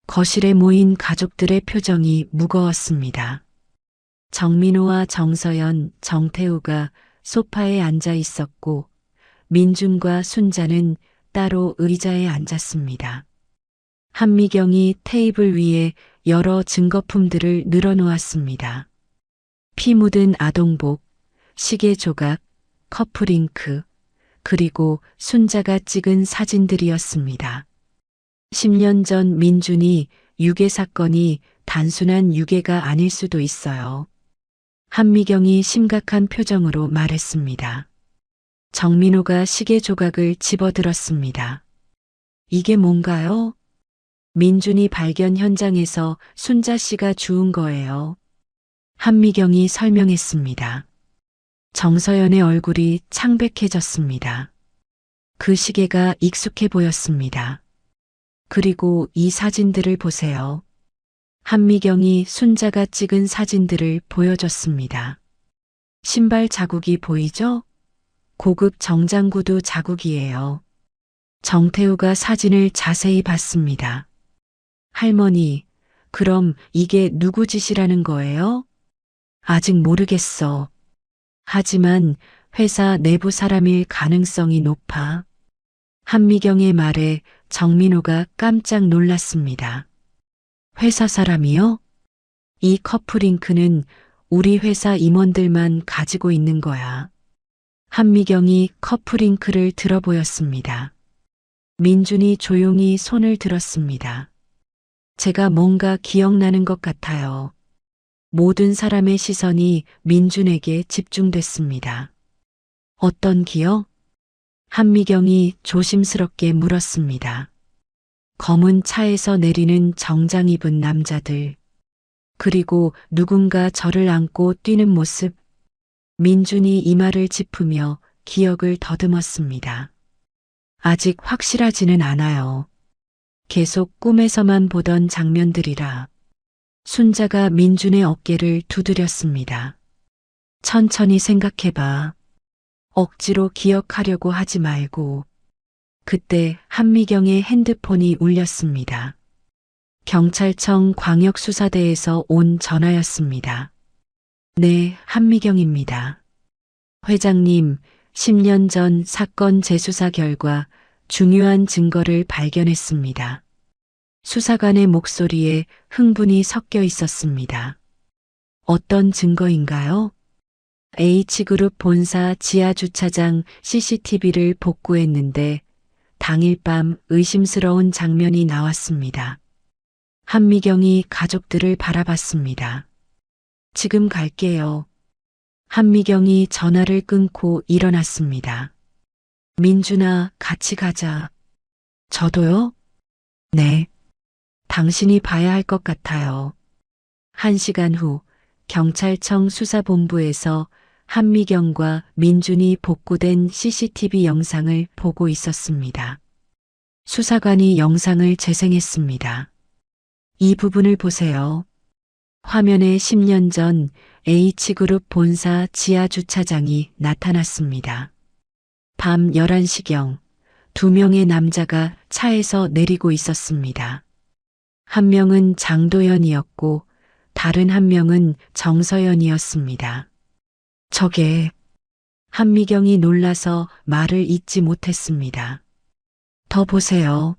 거실에 모인 가족들의 표정이 무거웠습니다. 정민호와 정서연, 정태우가 소파에 앉아 있었고 민준과 순자는 따로 의자에 앉았습니다. 한미경이 테이블 위에 여러 증거품들을 늘어놓았습니다. 피 묻은 아동복, 시계 조각, 커플잉크, 그리고 순자가 찍은 사진들이었습니다. 10년 전 민준이 유괴 사건이 단순한 유괴가 아닐 수도 있어요. 한미경이 심각한 표정으로 말했습니다. 정민호가 시계 조각을 집어들었습니다. 이게 뭔가요? 민준이 발견 현장에서 순자 씨가 주운 거예요. 한미경이 설명했습니다. 정서연의 얼굴이 창백해졌습니다. 그 시계가 익숙해 보였습니다. 그리고 이 사진들을 보세요. 한미경이 순자가 찍은 사진들을 보여줬습니다. 신발 자국이 보이죠? 고급 정장구두 자국이에요. 정태우가 사진을 자세히 봤습니다. 할머니, 그럼 이게 누구 짓이라는 거예요? 아직 모르겠어. 하지만 회사 내부 사람일 가능성이 높아. 한미경의 말에 정민호가 깜짝 놀랐습니다. 회사 사람이요? 이 커플잉크는 우리 회사 임원들만 가지고 있는 거야. 한미경이 커플잉크를 들어 보였습니다. 민준이 조용히 손을 들었습니다. 제가 뭔가 기억나는 것 같아요. 모든 사람의 시선이 민준에게 집중됐습니다. 어떤 기억? 한미경이 조심스럽게 물었습니다. 검은 차에서 내리는 정장 입은 남자들. 그리고 누군가 저를 안고 뛰는 모습. 민준이 이마를 짚으며 기억을 더듬었습니다. 아직 확실하지는 않아요. 계속 꿈에서만 보던 장면들이라. 순자가 민준의 어깨를 두드렸습니다. 천천히 생각해봐. 억지로 기억하려고 하지 말고. 그때 한미경의 핸드폰이 울렸습니다. 경찰청 광역수사대에서 온 전화였습니다. 네, 한미경입니다. 회장님, 10년 전 사건 재수사 결과 중요한 증거를 발견했습니다. 수사관의 목소리에 흥분이 섞여 있었습니다. 어떤 증거인가요? H그룹 본사 지하주차장 CCTV를 복구했는데 당일 밤 의심스러운 장면이 나왔습니다. 한미경이 가족들을 바라봤습니다. 지금 갈게요. 한미경이 전화를 끊고 일어났습니다. 민준아, 같이 가자. 저도요? 네. 당신이 봐야 할 것 같아요. 1시간 후 경찰청 수사본부에서 한미경과 민준이 복구된 CCTV 영상을 보고 있었습니다. 수사관이 영상을 재생했습니다. 이 부분을 보세요. 화면에 10년 전 H그룹 본사 지하 주차장이 나타났습니다. 밤 11시경 2명의 남자가 차에서 내리고 있었습니다. 한 명은 장도연이었고 다른 한 명은 정서연이었습니다. 저게 한미경이 놀라서 말을 잇지 못했습니다. 더 보세요.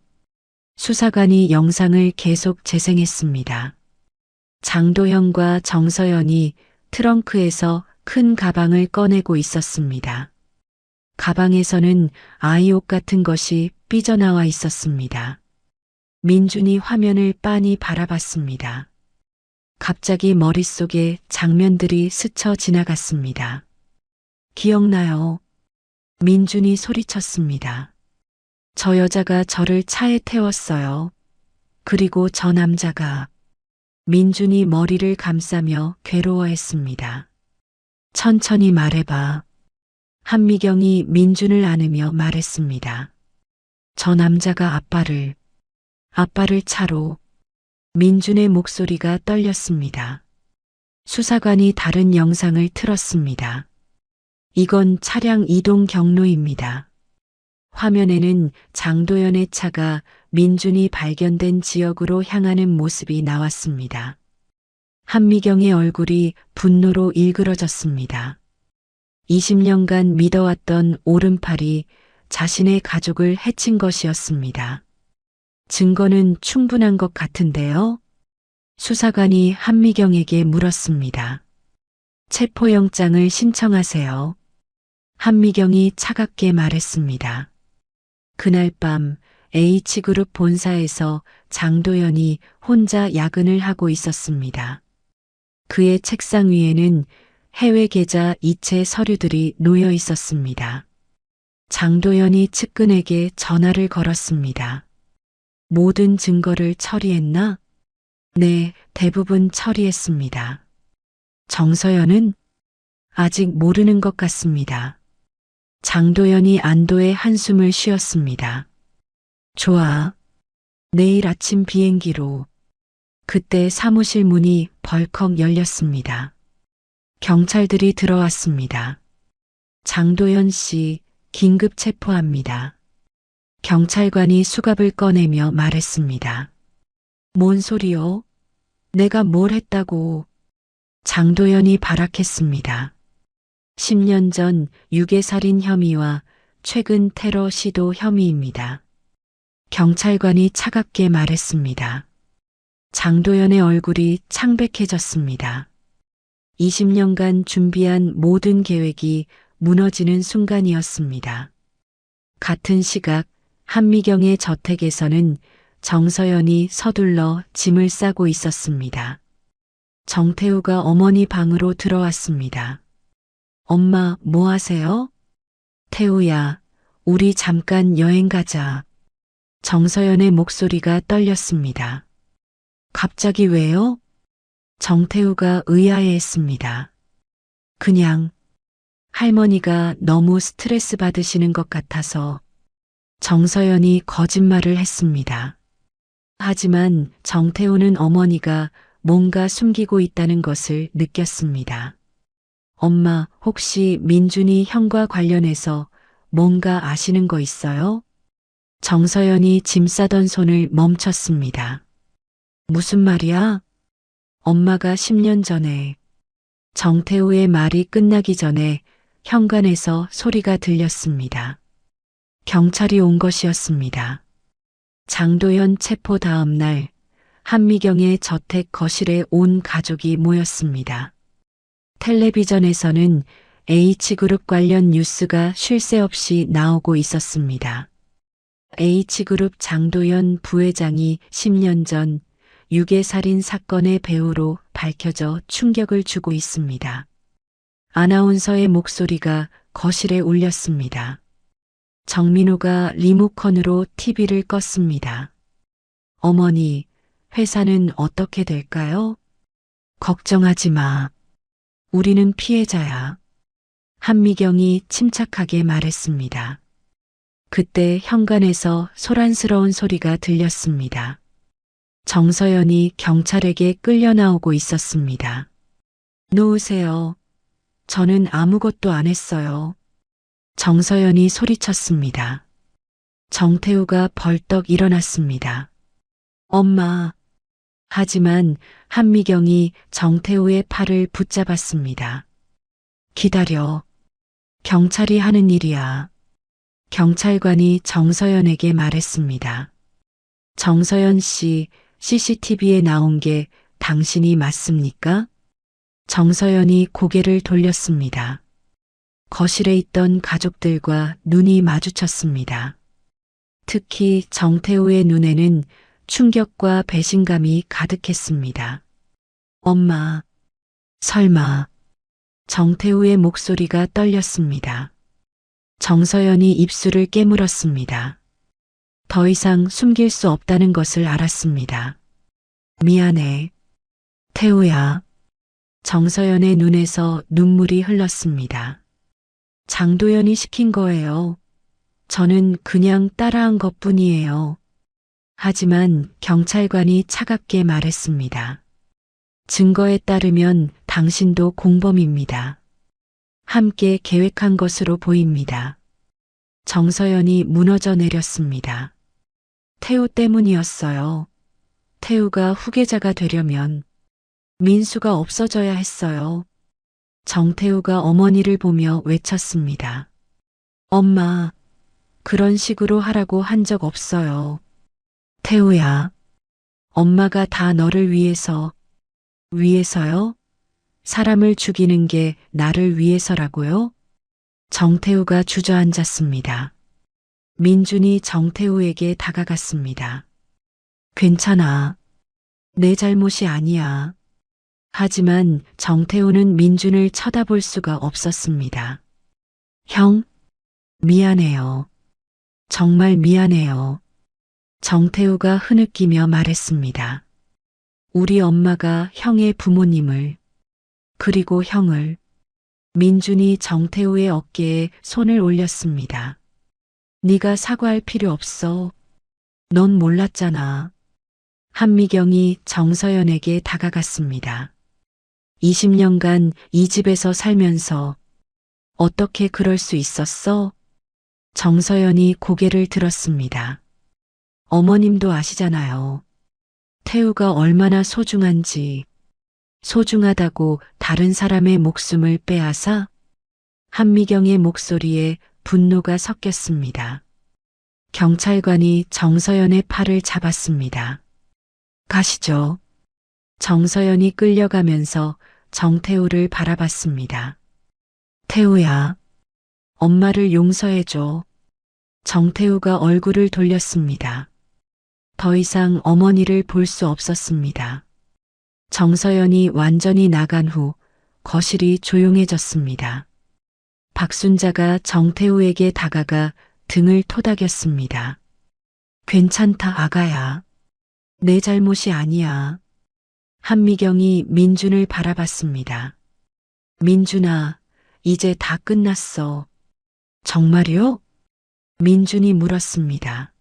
수사관이 영상을 계속 재생했습니다. 장도연과 정서연이 트렁크에서 큰 가방을 꺼내고 있었습니다. 가방에서는 아이 옷 같은 것이 삐져나와 있었습니다. 민준이 화면을 빤히 바라봤습니다. 갑자기 머릿속에 장면들이 스쳐 지나갔습니다. 기억나요? 민준이 소리쳤습니다. 저 여자가 저를 차에 태웠어요. 그리고 저 남자가 민준이 머리를 감싸며 괴로워했습니다. 천천히 말해봐. 한미경이 민준을 안으며 말했습니다. 저 남자가 아빠를 차로. 민준의 목소리가 떨렸습니다. 수사관이 다른 영상을 틀었습니다. 이건 차량 이동 경로입니다. 화면에는 장도연의 차가 민준이 발견된 지역으로 향하는 모습이 나왔습니다. 한미경의 얼굴이 분노로 일그러졌습니다. 20년간 믿어왔던 오른팔이 자신의 가족을 해친 것이었습니다. 증거는 충분한 것 같은데요? 수사관이 한미경에게 물었습니다. 체포영장을 신청하세요. 한미경이 차갑게 말했습니다. 그날 밤 H그룹 본사에서 장도연이 혼자 야근을 하고 있었습니다. 그의 책상 위에는 해외 계좌 이체 서류들이 놓여 있었습니다. 장도연이 측근에게 전화를 걸었습니다. 모든 증거를 처리했나? 네, 대부분 처리했습니다. 정서연은 아직 모르는 것 같습니다. 장도연이 안도의 한숨을 쉬었습니다. 좋아. 내일 아침 비행기로. 그때 사무실 문이 벌컥 열렸습니다. 경찰들이 들어왔습니다. 장도연 씨, 긴급 체포합니다. 경찰관이 수갑을 꺼내며 말했습니다. 뭔 소리요? 내가 뭘 했다고? 장도연이 발악했습니다. 10년 전 유괴살인 혐의와 최근 테러 시도 혐의입니다. 경찰관이 차갑게 말했습니다. 장도연의 얼굴이 창백해졌습니다. 20년간 준비한 모든 계획이 무너지는 순간이었습니다. 같은 시각 한미경의 저택에서는 정서연이 서둘러 짐을 싸고 있었습니다. 정태우가 어머니 방으로 들어왔습니다. 엄마, 뭐 하세요? 태우야, 우리 잠깐 여행 가자. 정서연의 목소리가 떨렸습니다. 갑자기 왜요? 정태우가 의아해했습니다. 그냥 할머니가 너무 스트레스 받으시는 것 같아서. 정서연이 거짓말을 했습니다. 하지만 정태우는 어머니가 뭔가 숨기고 있다는 것을 느꼈습니다. 엄마, 혹시 민준이 형과 관련해서 뭔가 아시는 거 있어요? 정서연이 짐 싸던 손을 멈췄습니다. 무슨 말이야? 엄마가 10년 전에. 정태우의 말이 끝나기 전에 현관에서 소리가 들렸습니다. 경찰이 온 것이었습니다. 장도연 체포 다음 날 한미경의 저택 거실에 온 가족이 모였습니다. 텔레비전에서는 H그룹 관련 뉴스가 쉴 새 없이 나오고 있었습니다. H그룹 장도연 부회장이 10년 전 유괴살인 사건의 배우로 밝혀져 충격을 주고 있습니다. 아나운서의 목소리가 거실에 울렸습니다. 정민호가 리모컨으로 TV를 껐습니다. 어머니, 회사는 어떻게 될까요? 걱정하지 마. 우리는 피해자야. 한미경이 침착하게 말했습니다. 그때 현관에서 소란스러운 소리가 들렸습니다. 정서연이 경찰에게 끌려 나오고 있었습니다. 놓으세요. 저는 아무것도 안 했어요. 정서연이 소리쳤습니다. 정태우가 벌떡 일어났습니다. 엄마. 하지만 한미경이 정태우의 팔을 붙잡았습니다. 기다려. 경찰이 하는 일이야. 경찰관이 정서연에게 말했습니다. 정서연 씨, CCTV에 나온 게 당신이 맞습니까? 정서연이 고개를 돌렸습니다. 거실에 있던 가족들과 눈이 마주쳤습니다. 특히 정태우의 눈에는 충격과 배신감이 가득했습니다. 엄마, 설마. 정태우의 목소리가 떨렸습니다. 정서연이 입술을 깨물었습니다. 더 이상 숨길 수 없다는 것을 알았습니다. 미안해. 태우야. 정서연의 눈에서 눈물이 흘렀습니다. 장도연이 시킨 거예요. 저는 그냥 따라한 것뿐이에요. 하지만 경찰관이 차갑게 말했습니다. 증거에 따르면 당신도 공범입니다. 함께 계획한 것으로 보입니다. 정서연이 무너져 내렸습니다. 태우 때문이었어요. 태우가 후계자가 되려면 민수가 없어져야 했어요. 정태우가 어머니를 보며 외쳤습니다. 엄마, 그런 식으로 하라고 한 적 없어요. 태우야, 엄마가 다 너를 위해서. 위해서요? 사람을 죽이는 게 나를 위해서라고요? 정태우가 주저앉았습니다. 민준이 정태우에게 다가갔습니다. 괜찮아. 내 잘못이 아니야. 하지만 정태우는 민준을 쳐다볼 수가 없었습니다. 형, 미안해요. 정말 미안해요. 정태우가 흐느끼며 말했습니다. 우리 엄마가 형의 부모님을, 그리고 형을. 민준이 정태우의 어깨에 손을 올렸습니다. 네가 사과할 필요 없어. 넌 몰랐잖아. 한미경이 정서연에게 다가갔습니다. 20년간 이 집에서 살면서 어떻게 그럴 수 있었어? 정서연이 고개를 들었습니다. 어머님도 아시잖아요. 태우가 얼마나 소중한지. 소중하다고 다른 사람의 목숨을 빼앗아? 한미경의 목소리에 분노가 섞였습니다. 경찰관이 정서연의 팔을 잡았습니다. 가시죠. 정서연이 끌려가면서 정태우를 바라봤습니다. 태우야, 엄마를 용서해줘. 정태우가 얼굴을 돌렸습니다. 더 이상 어머니를 볼 수 없었습니다. 정서연이 완전히 나간 후 거실이 조용해졌습니다. 박순자가 정태우에게 다가가 등을 토닥였습니다. 괜찮다, 아가야. 내 잘못이 아니야. 한미경이 민준을 바라봤습니다. 민준아, 이제 다 끝났어. 정말요? 민준이 물었습니다.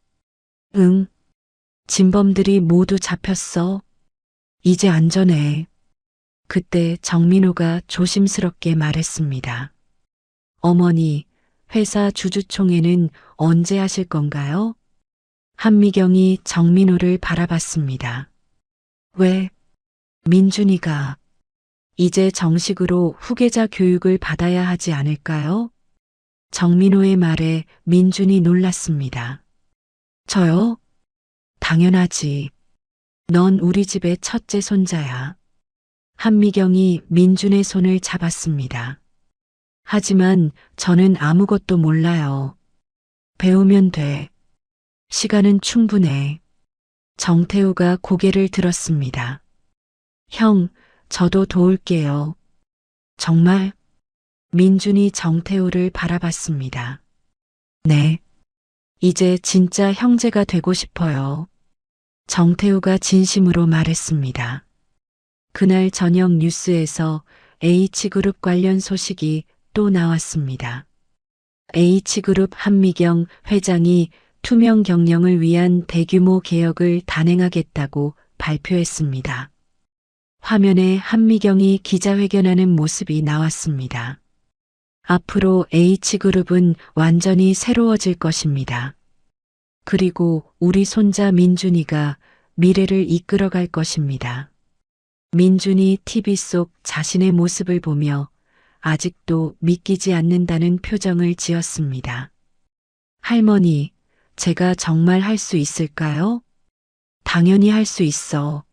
응. 진범들이 모두 잡혔어. 이제 안전해. 그때 정민호가 조심스럽게 말했습니다. 어머니, 회사 주주총회는 언제 하실 건가요? 한미경이 정민호를 바라봤습니다. 왜? 민준이가 이제 정식으로 후계자 교육을 받아야 하지 않을까요? 정민호의 말에 민준이 놀랐습니다. 저요? 당연하지. 넌 우리 집의 첫째 손자야. 한미경이 민준의 손을 잡았습니다. 하지만 저는 아무것도 몰라요. 배우면 돼. 시간은 충분해. 정태우가 고개를 들었습니다. 형, 저도 도울게요. 정말? 민준이 정태우를 바라봤습니다. 네. 이제 진짜 형제가 되고 싶어요. 정태우가 진심으로 말했습니다. 그날 저녁 뉴스에서 H그룹 관련 소식이 또 나왔습니다. H그룹 한미경 회장이 투명 경영을 위한 대규모 개혁을 단행하겠다고 발표했습니다. 화면에 한미경이 기자회견하는 모습이 나왔습니다. 앞으로 H그룹은 완전히 새로워질 것입니다. 그리고 우리 손자 민준이가 미래를 이끌어갈 것입니다. 민준이 TV 속 자신의 모습을 보며 아직도 믿기지 않는다는 표정을 지었습니다. 할머니, 제가 정말 할 수 있을까요? 당연히 할 수 있어.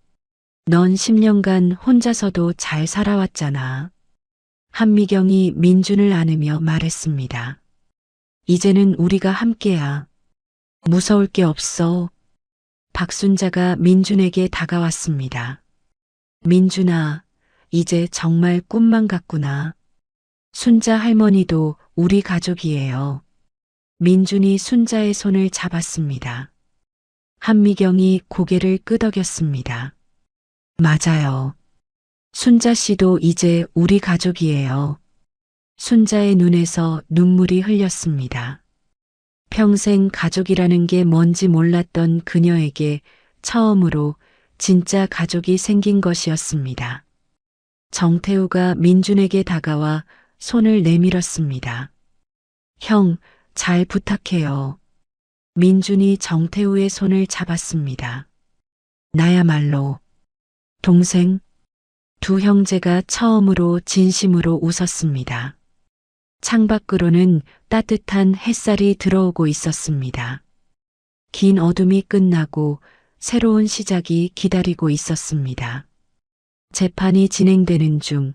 넌 10년간 혼자서도 잘 살아왔잖아. 한미경이 민준을 안으며 말했습니다. 이제는 우리가 함께야. 무서울 게 없어. 박순자가 민준에게 다가왔습니다. 민준아, 이제 정말 꿈만 같구나. 순자 할머니도 우리 가족이에요. 민준이 순자의 손을 잡았습니다. 한미경이 고개를 끄덕였습니다. 맞아요. 순자 씨도 이제 우리 가족이에요. 순자의 눈에서 눈물이 흘렸습니다. 평생 가족이라는 게 뭔지 몰랐던 그녀에게 처음으로 진짜 가족이 생긴 것이었습니다. 정태우가 민준에게 다가와 손을 내밀었습니다. 형, 잘 부탁해요. 민준이 정태우의 손을 잡았습니다. 나야말로. 동생. 두 형제가 처음으로 진심으로 웃었습니다. 창밖으로는 따뜻한 햇살이 들어오고 있었습니다. 긴 어둠이 끝나고 새로운 시작이 기다리고 있었습니다. 재판이 진행되는 중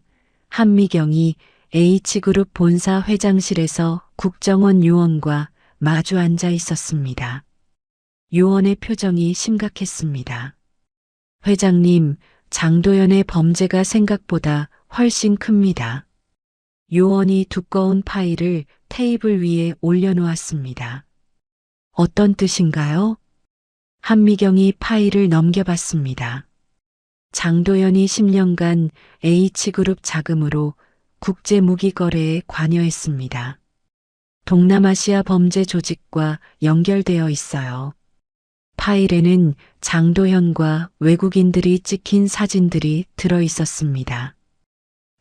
한미경이 H그룹 본사 회장실에서 국정원 요원과 마주 앉아 있었습니다. 요원의 표정이 심각했습니다. 회장님, 장도연의 범죄가 생각보다 훨씬 큽니다. 요원이 두꺼운 파일을 테이블 위에 올려놓았습니다. 어떤 뜻인가요? 한미경이 파일을 넘겨봤습니다. 장도연이 10년간 H그룹 자금으로 국제 무기 거래에 관여했습니다. 동남아시아 범죄 조직과 연결되어 있어요. 파일에는 장도연과 외국인들이 찍힌 사진들이 들어 있었습니다.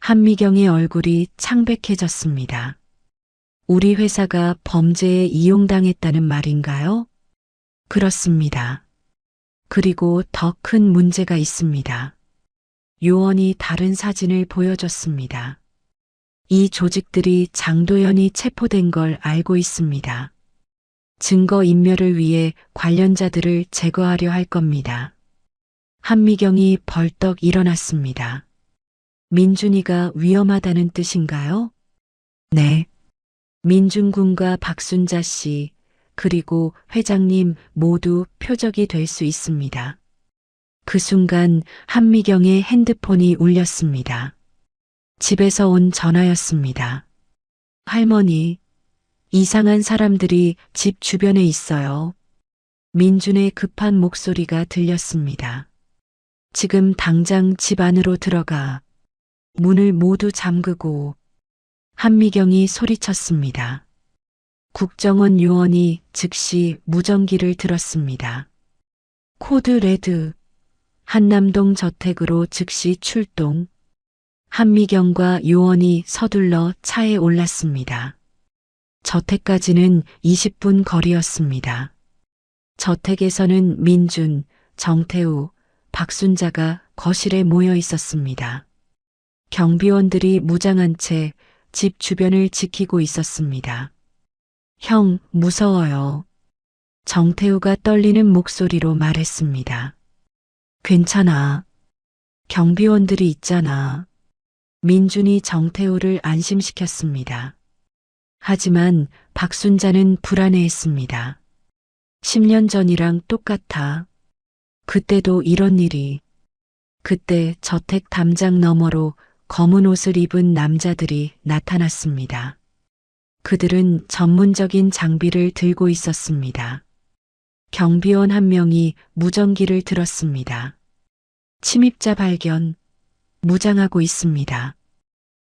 한미경의 얼굴이 창백해졌습니다. 우리 회사가 범죄에 이용당했다는 말인가요? 그렇습니다. 그리고 더 큰 문제가 있습니다. 요원이 다른 사진을 보여줬습니다. 이 조직들이 장도연이 체포된 걸 알고 있습니다. 증거 인멸을 위해 관련자들을 제거하려 할 겁니다. 한미경이 벌떡 일어났습니다. 민준이가 위험하다는 뜻인가요? 네. 민준 군과 박순자 씨, 그리고 회장님 모두 표적이 될 수 있습니다. 그 순간 한미경의 핸드폰이 울렸습니다. 집에서 온 전화였습니다. 할머니, 이상한 사람들이 집 주변에 있어요. 민준의 급한 목소리가 들렸습니다. 지금 당장 집 안으로 들어가. 문을 모두 잠그고. 한미경이 소리쳤습니다. 국정원 요원이 즉시 무전기를 들었습니다. 코드 레드. 한남동 저택으로 즉시 출동. 한미경과 요원이 서둘러 차에 올랐습니다. 저택까지는 20분 거리였습니다. 저택에서는 민준, 정태우, 박순자가 거실에 모여 있었습니다. 경비원들이 무장한 채 집 주변을 지키고 있었습니다. 형, 무서워요. 정태우가 떨리는 목소리로 말했습니다. 괜찮아. 경비원들이 있잖아. 민준이 정태우를 안심시켰습니다. 하지만 박순자는 불안해했습니다. 10년 전이랑 똑같아. 그때도 이런 일이. 그때 저택 담장 너머로 검은 옷을 입은 남자들이 나타났습니다. 그들은 전문적인 장비를 들고 있었습니다. 경비원 한 명이 무전기를 들었습니다. 침입자 발견. 무장하고 있습니다.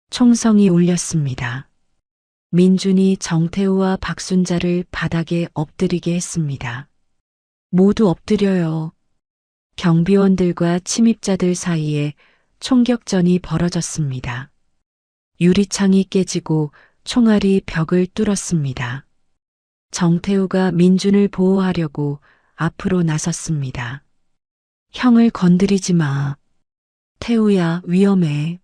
총성이 울렸습니다. 민준이 정태우와 박순자를 바닥에 엎드리게 했습니다. 모두 엎드려요. 경비원들과 침입자들 사이에 총격전이 벌어졌습니다. 유리창이 깨지고 총알이 벽을 뚫었습니다. 정태우가 민준을 보호하려고 앞으로 나섰습니다. 형을 건드리지 마. 태우야, 위험해.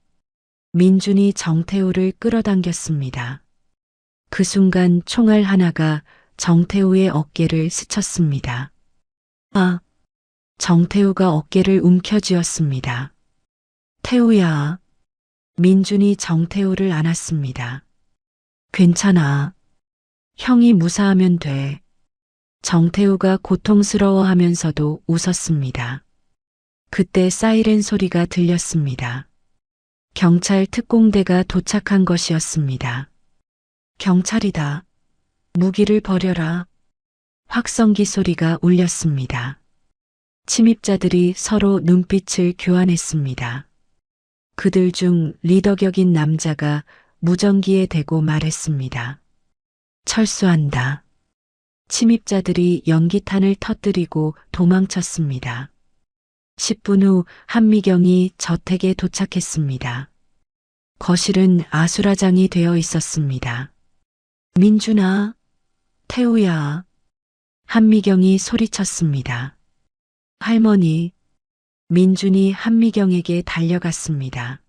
민준이 정태우를 끌어당겼습니다. 그 순간 총알 하나가 정태우의 어깨를 스쳤습니다. 아! 정태우가 어깨를 움켜쥐었습니다. 태우야. 민준이 정태우를 안았습니다. 괜찮아. 형이 무사하면 돼. 정태우가 고통스러워하면서도 웃었습니다. 그때 사이렌 소리가 들렸습니다. 경찰 특공대가 도착한 것이었습니다. 경찰이다. 무기를 버려라. 확성기 소리가 울렸습니다. 침입자들이 서로 눈빛을 교환했습니다. 그들 중 리더격인 남자가 무전기에 대고 말했습니다. 철수한다. 침입자들이 연기탄을 터뜨리고 도망쳤습니다. 10분 후 한미경이 저택에 도착했습니다. 거실은 아수라장이 되어 있었습니다. 민준아, 태우야. 한미경이 소리쳤습니다. 할머니. 민준이 한미경에게 달려갔습니다.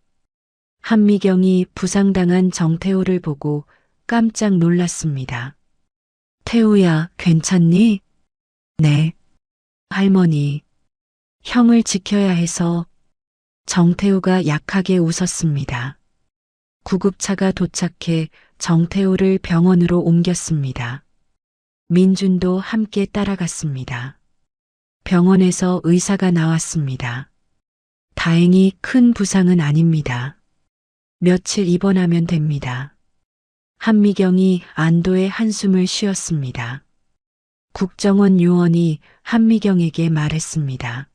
한미경이 부상당한 정태우를 보고 깜짝 놀랐습니다. 태우야, 괜찮니? 네. 할머니. 형을 지켜야 해서. 정태우가 약하게 웃었습니다. 구급차가 도착해 정태우를 병원으로 옮겼습니다. 민준도 함께 따라갔습니다. 병원에서 의사가 나왔습니다. 다행히 큰 부상은 아닙니다. 며칠 입원하면 됩니다. 한미경이 안도의 한숨을 쉬었습니다. 국정원 요원이 한미경에게 말했습니다.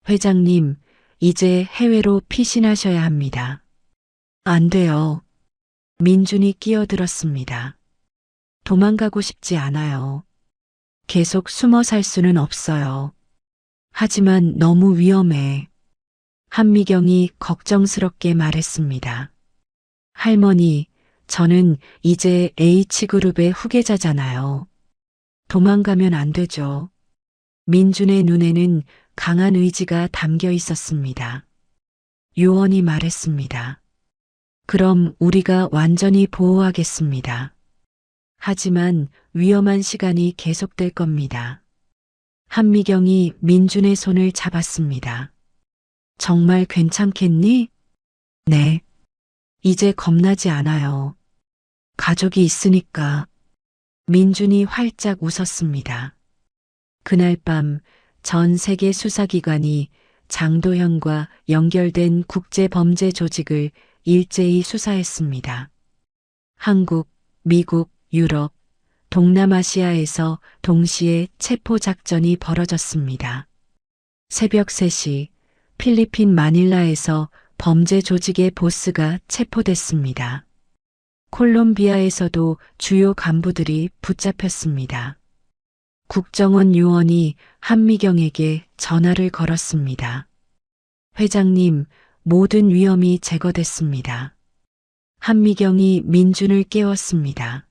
회장님, 이제 해외로 피신하셔야 합니다. 안 돼요. 민준이 끼어들었습니다. 도망가고 싶지 않아요. 계속 숨어 살 수는 없어요. 하지만 너무 위험해. 한미경이 걱정스럽게 말했습니다. 할머니, 저는 이제 H그룹의 후계자잖아요. 도망가면 안 되죠. 민준의 눈에는 강한 의지가 담겨 있었습니다. 요원이 말했습니다. 그럼 우리가 완전히 보호하겠습니다. 하지만 위험한 시간이 계속될 겁니다. 한미경이 민준의 손을 잡았습니다. 정말 괜찮겠니? 네. 이제 겁나지 않아요. 가족이 있으니까. 민준이 활짝 웃었습니다. 그날 밤 전 세계 수사기관이 장도현과 연결된 국제범죄 조직을 일제히 수사했습니다. 한국, 미국, 유럽, 동남아시아에서 동시에 체포작전이 벌어졌습니다. 새벽 3시 필리핀 마닐라에서 범죄 조직의 보스가 체포됐습니다. 콜롬비아에서도 주요 간부들이 붙잡혔습니다. 국정원 요원이 한미경에게 전화를 걸었습니다. 회장님, 모든 위험이 제거됐습니다. 한미경이 민준을 깨웠습니다.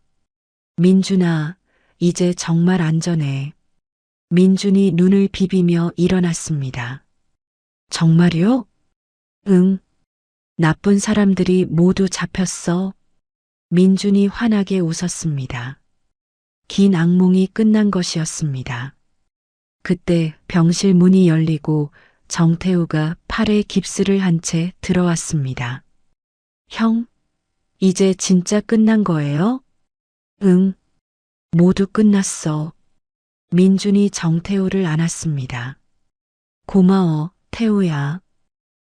민준아, 이제 정말 안전해. 민준이 눈을 비비며 일어났습니다. 정말요? 응. 나쁜 사람들이 모두 잡혔어. 민준이 환하게 웃었습니다. 긴 악몽이 끝난 것이었습니다. 그때 병실 문이 열리고 정태우가 팔에 깁스를 한 채 들어왔습니다. 형, 이제 진짜 끝난 거예요? 응. 모두 끝났어. 민준이 정태우를 안았습니다. 고마워, 태우야.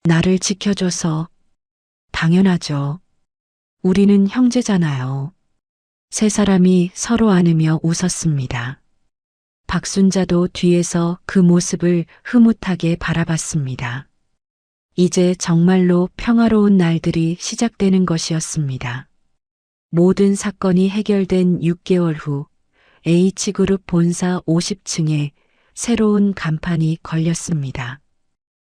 나를 지켜줘서. 당연하죠. 우리는 형제잖아요. 세 사람이 서로 안으며 웃었습니다. 박순자도 뒤에서 그 모습을 흐뭇하게 바라봤습니다. 이제 정말로 평화로운 날들이 시작되는 것이었습니다. 모든 사건이 해결된 6개월 후 H그룹 본사 50층에 새로운 간판이 걸렸습니다.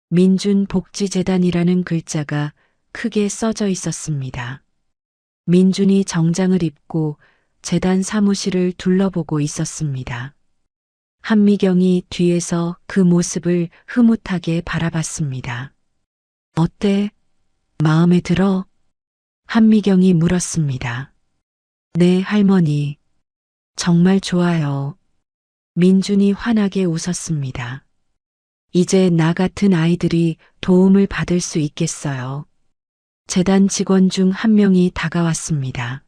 민준복지재단이라는 글자가 크게 써져 있었습니다. 민준이 정장을 입고 재단 사무실을 둘러보고 있었습니다. 한미경이 뒤에서 그 모습을 흐뭇하게 바라봤습니다. 어때? 마음에 들어? 한미경이 물었습니다. 네, 할머니. 정말 좋아요. 민준이 환하게 웃었습니다. 이제 나 같은 아이들이 도움을 받을 수 있겠어요. 재단 직원 중 한 명이 다가왔습니다.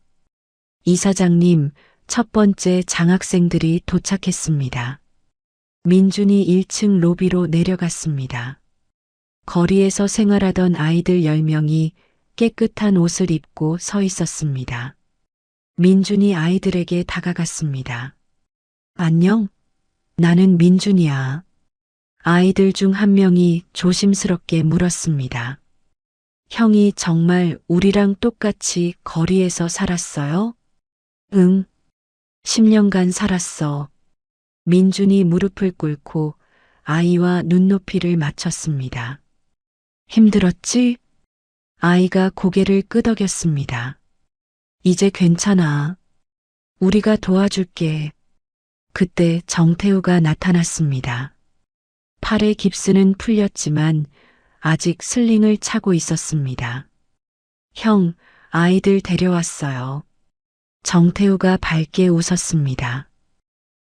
이사장님, 첫 번째 장학생들이 도착했습니다. 민준이 1층 로비로 내려갔습니다. 거리에서 생활하던 아이들 10명이 깨끗한 옷을 입고 서 있었습니다. 민준이 아이들에게 다가갔습니다. 안녕? 나는 민준이야. 아이들 중 한 명이 조심스럽게 물었습니다. 형이 정말 우리랑 똑같이 거리에서 살았어요? 응. 10년간 살았어. 민준이 무릎을 꿇고 아이와 눈높이를 맞췄습니다. 힘들었지? 아이가 고개를 끄덕였습니다. 이제 괜찮아. 우리가 도와줄게. 그때 정태우가 나타났습니다. 팔의 깁스는 풀렸지만 아직 슬링을 차고 있었습니다. 형, 아이들 데려왔어요. 정태우가 밝게 웃었습니다.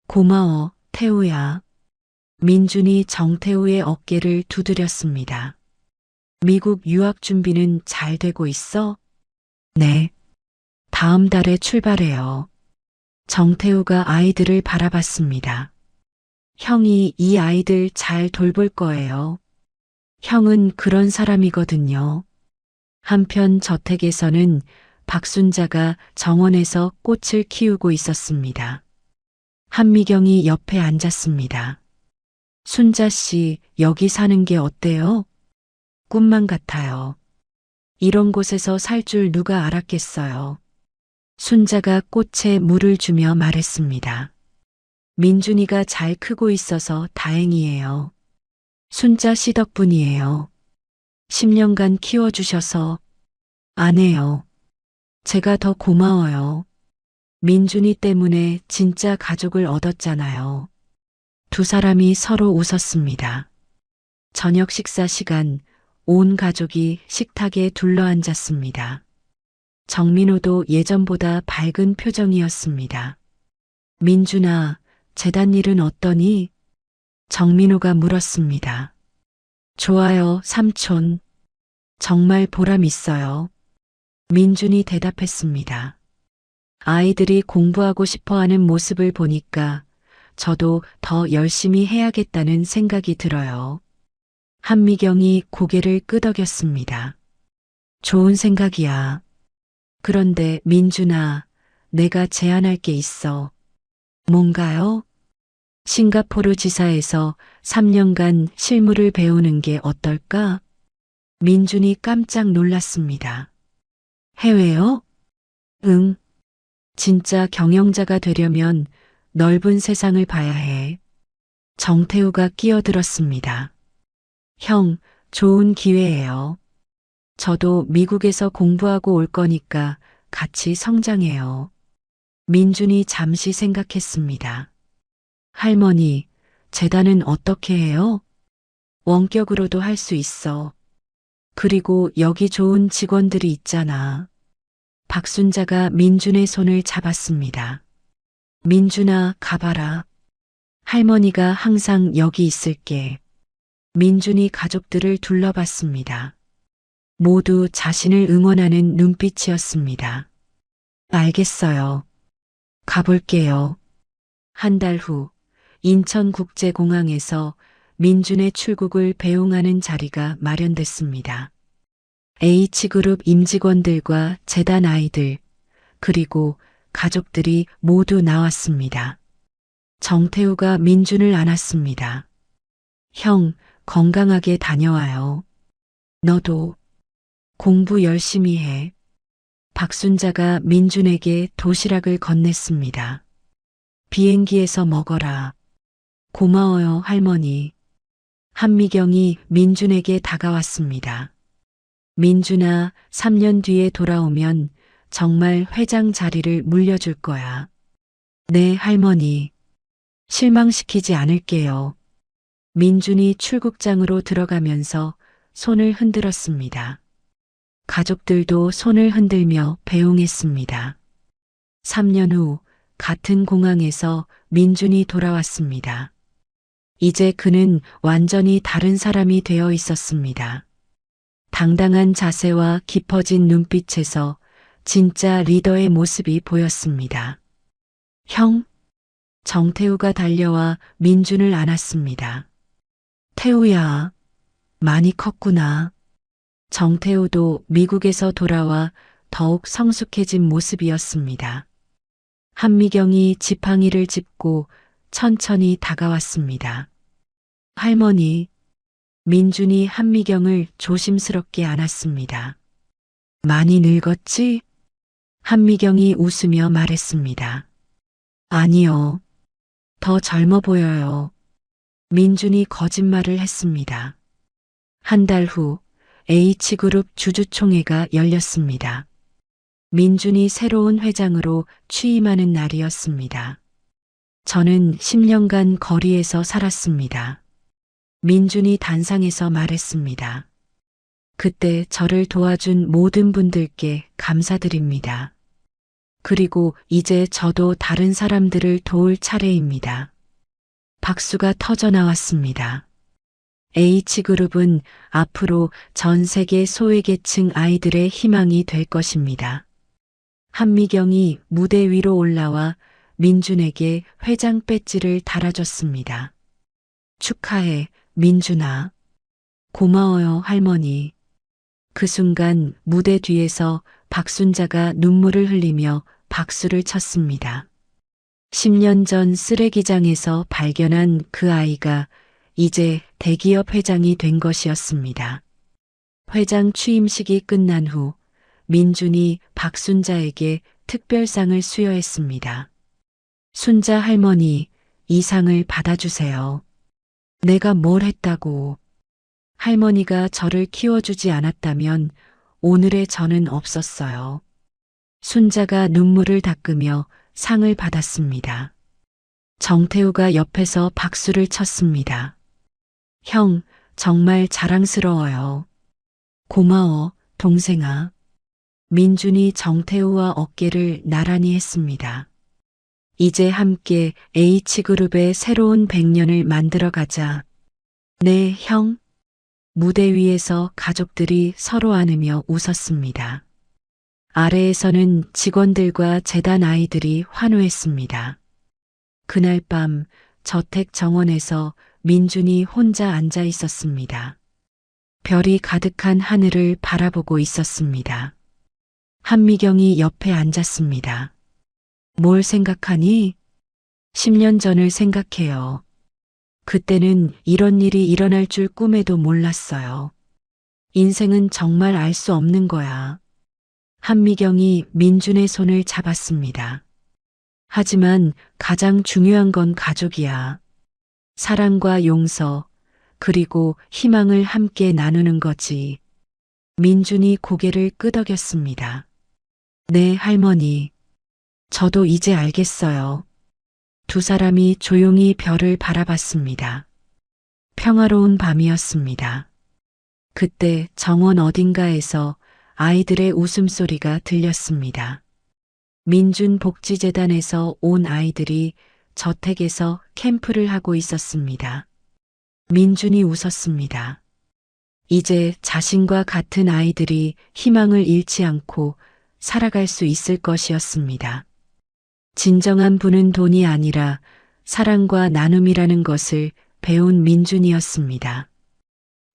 고마워, 태우야. 민준이 정태우의 어깨를 두드렸습니다. 미국 유학 준비는 잘 되고 있어? 네. 다음 달에 출발해요. 정태우가 아이들을 바라봤습니다. 형이 이 아이들 잘 돌볼 거예요. 형은 그런 사람이거든요. 한편 저택에서는 박순자가 정원에서 꽃을 키우고 있었습니다. 한미경이 옆에 앉았습니다. 순자 씨, 여기 사는 게 어때요? 꿈만 같아요. 이런 곳에서 살 줄 누가 알았겠어요. 순자가 꽃에 물을 주며 말했습니다. 민준이가 잘 크고 있어서 다행이에요. 순자 씨 덕분이에요. 10년간 키워주셔서. 안 해요. 제가 더 고마워요. 민준이 때문에 진짜 가족을 얻었잖아요. 두 사람이 서로 웃었습니다. 저녁 식사 시간, 온 가족이 식탁에 둘러앉았습니다. 정민호도 예전보다 밝은 표정이었습니다. 민준아, 재단 일은 어떠니? 정민호가 물었습니다. 좋아요, 삼촌. 정말 보람 있어요. 민준이 대답했습니다. 아이들이 공부하고 싶어하는 모습을 보니까 저도 더 열심히 해야겠다는 생각이 들어요. 한미경이 고개를 끄덕였습니다. 좋은 생각이야. 그런데 민준아, 내가 제안할 게 있어. 뭔가요? 싱가포르 지사에서 3년간 실무를 배우는 게 어떨까? 민준이 깜짝 놀랐습니다. 해외요? 응. 진짜 경영자가 되려면 넓은 세상을 봐야 해. 정태우가 끼어들었습니다. 형, 좋은 기회예요. 저도 미국에서 공부하고 올 거니까 같이 성장해요. 민준이 잠시 생각했습니다. 할머니, 재단은 어떻게 해요? 원격으로도 할 수 있어. 그리고 여기 좋은 직원들이 있잖아. 박순자가 민준의 손을 잡았습니다. 민준아, 가봐라. 할머니가 항상 여기 있을게. 민준이 가족들을 둘러봤습니다. 모두 자신을 응원하는 눈빛이었습니다. 알겠어요. 가볼게요. 한 달 후 인천국제공항에서 민준의 출국을 배웅하는 자리가 마련됐습니다. H그룹 임직원들과 재단 아이들, 그리고 가족들이 모두 나왔습니다. 정태우가 민준을 안았습니다. 형, 건강하게 다녀와요. 너도 공부 열심히 해. 박순자가 민준에게 도시락을 건넸습니다. 비행기에서 먹어라. 고마워요, 할머니. 한미경이 민준에게 다가왔습니다. 민준아, 3년 뒤에 돌아오면 정말 회장 자리를 물려줄 거야. 네, 할머니. 실망시키지 않을게요. 민준이 출국장으로 들어가면서 손을 흔들었습니다. 가족들도 손을 흔들며 배웅했습니다. 3년 후 같은 공항에서 민준이 돌아왔습니다. 이제 그는 완전히 다른 사람이 되어 있었습니다. 당당한 자세와 깊어진 눈빛에서 진짜 리더의 모습이 보였습니다. 형? 정태우가 달려와 민준을 안았습니다. 태우야, 많이 컸구나. 정태우도 미국에서 돌아와 더욱 성숙해진 모습이었습니다. 한미경이 지팡이를 짚고 천천히 다가왔습니다. 할머니, 민준이 한미경을 조심스럽게 안았습니다. 많이 늙었지? 한미경이 웃으며 말했습니다. 아니요. 더 젊어 보여요. 민준이 거짓말을 했습니다. 한 달 후 H그룹 주주총회가 열렸습니다. 민준이 새로운 회장으로 취임하는 날이었습니다. 저는 10년간 거리에서 살았습니다. 민준이 단상에서 말했습니다. 그때 저를 도와준 모든 분들께 감사드립니다. 그리고 이제 저도 다른 사람들을 도울 차례입니다. 박수가 터져 나왔습니다. H그룹은 앞으로 전 세계 소외계층 아이들의 희망이 될 것입니다. 한미경이 무대 위로 올라와 민준에게 회장 배지를 달아줬습니다. 축하해, 민준아. 고마워요, 할머니. 그 순간 무대 뒤에서 박순자가 눈물을 흘리며 박수를 쳤습니다. 10년 전 쓰레기장에서 발견한 그 아이가 이제 대기업 회장이 된 것이었습니다. 회장 취임식이 끝난 후 민준이 박순자에게 특별상을 수여했습니다. 순자 할머니, 이 상을 받아주세요. 내가 뭘 했다고. 할머니가 저를 키워주지 않았다면 오늘의 저는 없었어요. 순자가 눈물을 닦으며 상을 받았습니다. 정태우가 옆에서 박수를 쳤습니다. 형, 정말 자랑스러워요. 고마워, 동생아. 민준이 정태우와 어깨를 나란히 했습니다. 이제 함께 H그룹의 새로운 100년을 만들어가자. 네, 형. 무대 위에서 가족들이 서로 안으며 웃었습니다. 아래에서는 직원들과 재단 아이들이 환호했습니다. 그날 밤 저택 정원에서 민준이 혼자 앉아 있었습니다. 별이 가득한 하늘을 바라보고 있었습니다. 한미경이 옆에 앉았습니다. 뭘 생각하니? 10년 전을 생각해요. 그때는 이런 일이 일어날 줄 꿈에도 몰랐어요. 인생은 정말 알 수 없는 거야. 한미경이 민준의 손을 잡았습니다. 하지만 가장 중요한 건 가족이야. 사랑과 용서, 그리고 희망을 함께 나누는 거지. 민준이 고개를 끄덕였습니다. 네, 할머니. 저도 이제 알겠어요. 두 사람이 조용히 별을 바라봤습니다. 평화로운 밤이었습니다. 그때 정원 어딘가에서 아이들의 웃음소리가 들렸습니다. 민준복지재단에서 온 아이들이 저택에서 캠프를 하고 있었습니다. 민준이 웃었습니다. 이제 자신과 같은 아이들이 희망을 잃지 않고 살아갈 수 있을 것이었습니다. 진정한 부는 돈이 아니라 사랑과 나눔이라는 것을 배운 민준이었습니다.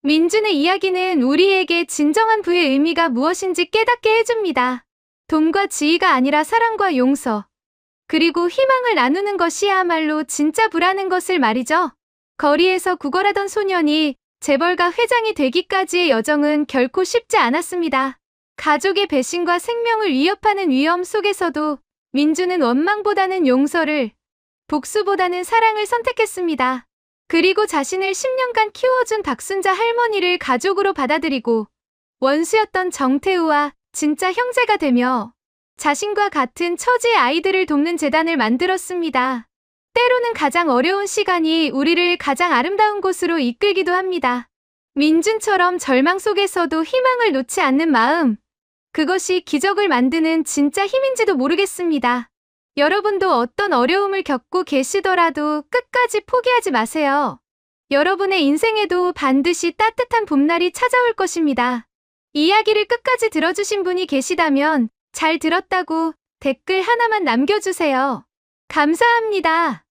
민준의 이야기는 우리에게 진정한 부의 의미가 무엇인지 깨닫게 해줍니다. 돈과 지위가 아니라 사랑과 용서, 그리고 희망을 나누는 것이야말로 진짜 부라는 것을 말이죠. 거리에서 구걸하던 소년이 재벌가 회장이 되기까지의 여정은 결코 쉽지 않았습니다. 가족의 배신과 생명을 위협하는 위험 속에서도 민주는 원망보다는 용서를, 복수보다는 사랑을 선택했습니다. 그리고 자신을 10년간 키워준 박순자 할머니를 가족으로 받아들이고 원수였던 정태우와 진짜 형제가 되며 자신과 같은 처지의 아이들을 돕는 재단을 만들었습니다. 때로는 가장 어려운 시간이 우리를 가장 아름다운 곳으로 이끌기도 합니다. 민준처럼 절망 속에서도 희망을 놓지 않는 마음, 그것이 기적을 만드는 진짜 힘인지도 모르겠습니다. 여러분도 어떤 어려움을 겪고 계시더라도 끝까지 포기하지 마세요. 여러분의 인생에도 반드시 따뜻한 봄날이 찾아올 것입니다. 이야기를 끝까지 들어주신 분이 계시다면 잘 들었다고 댓글 하나만 남겨주세요. 감사합니다.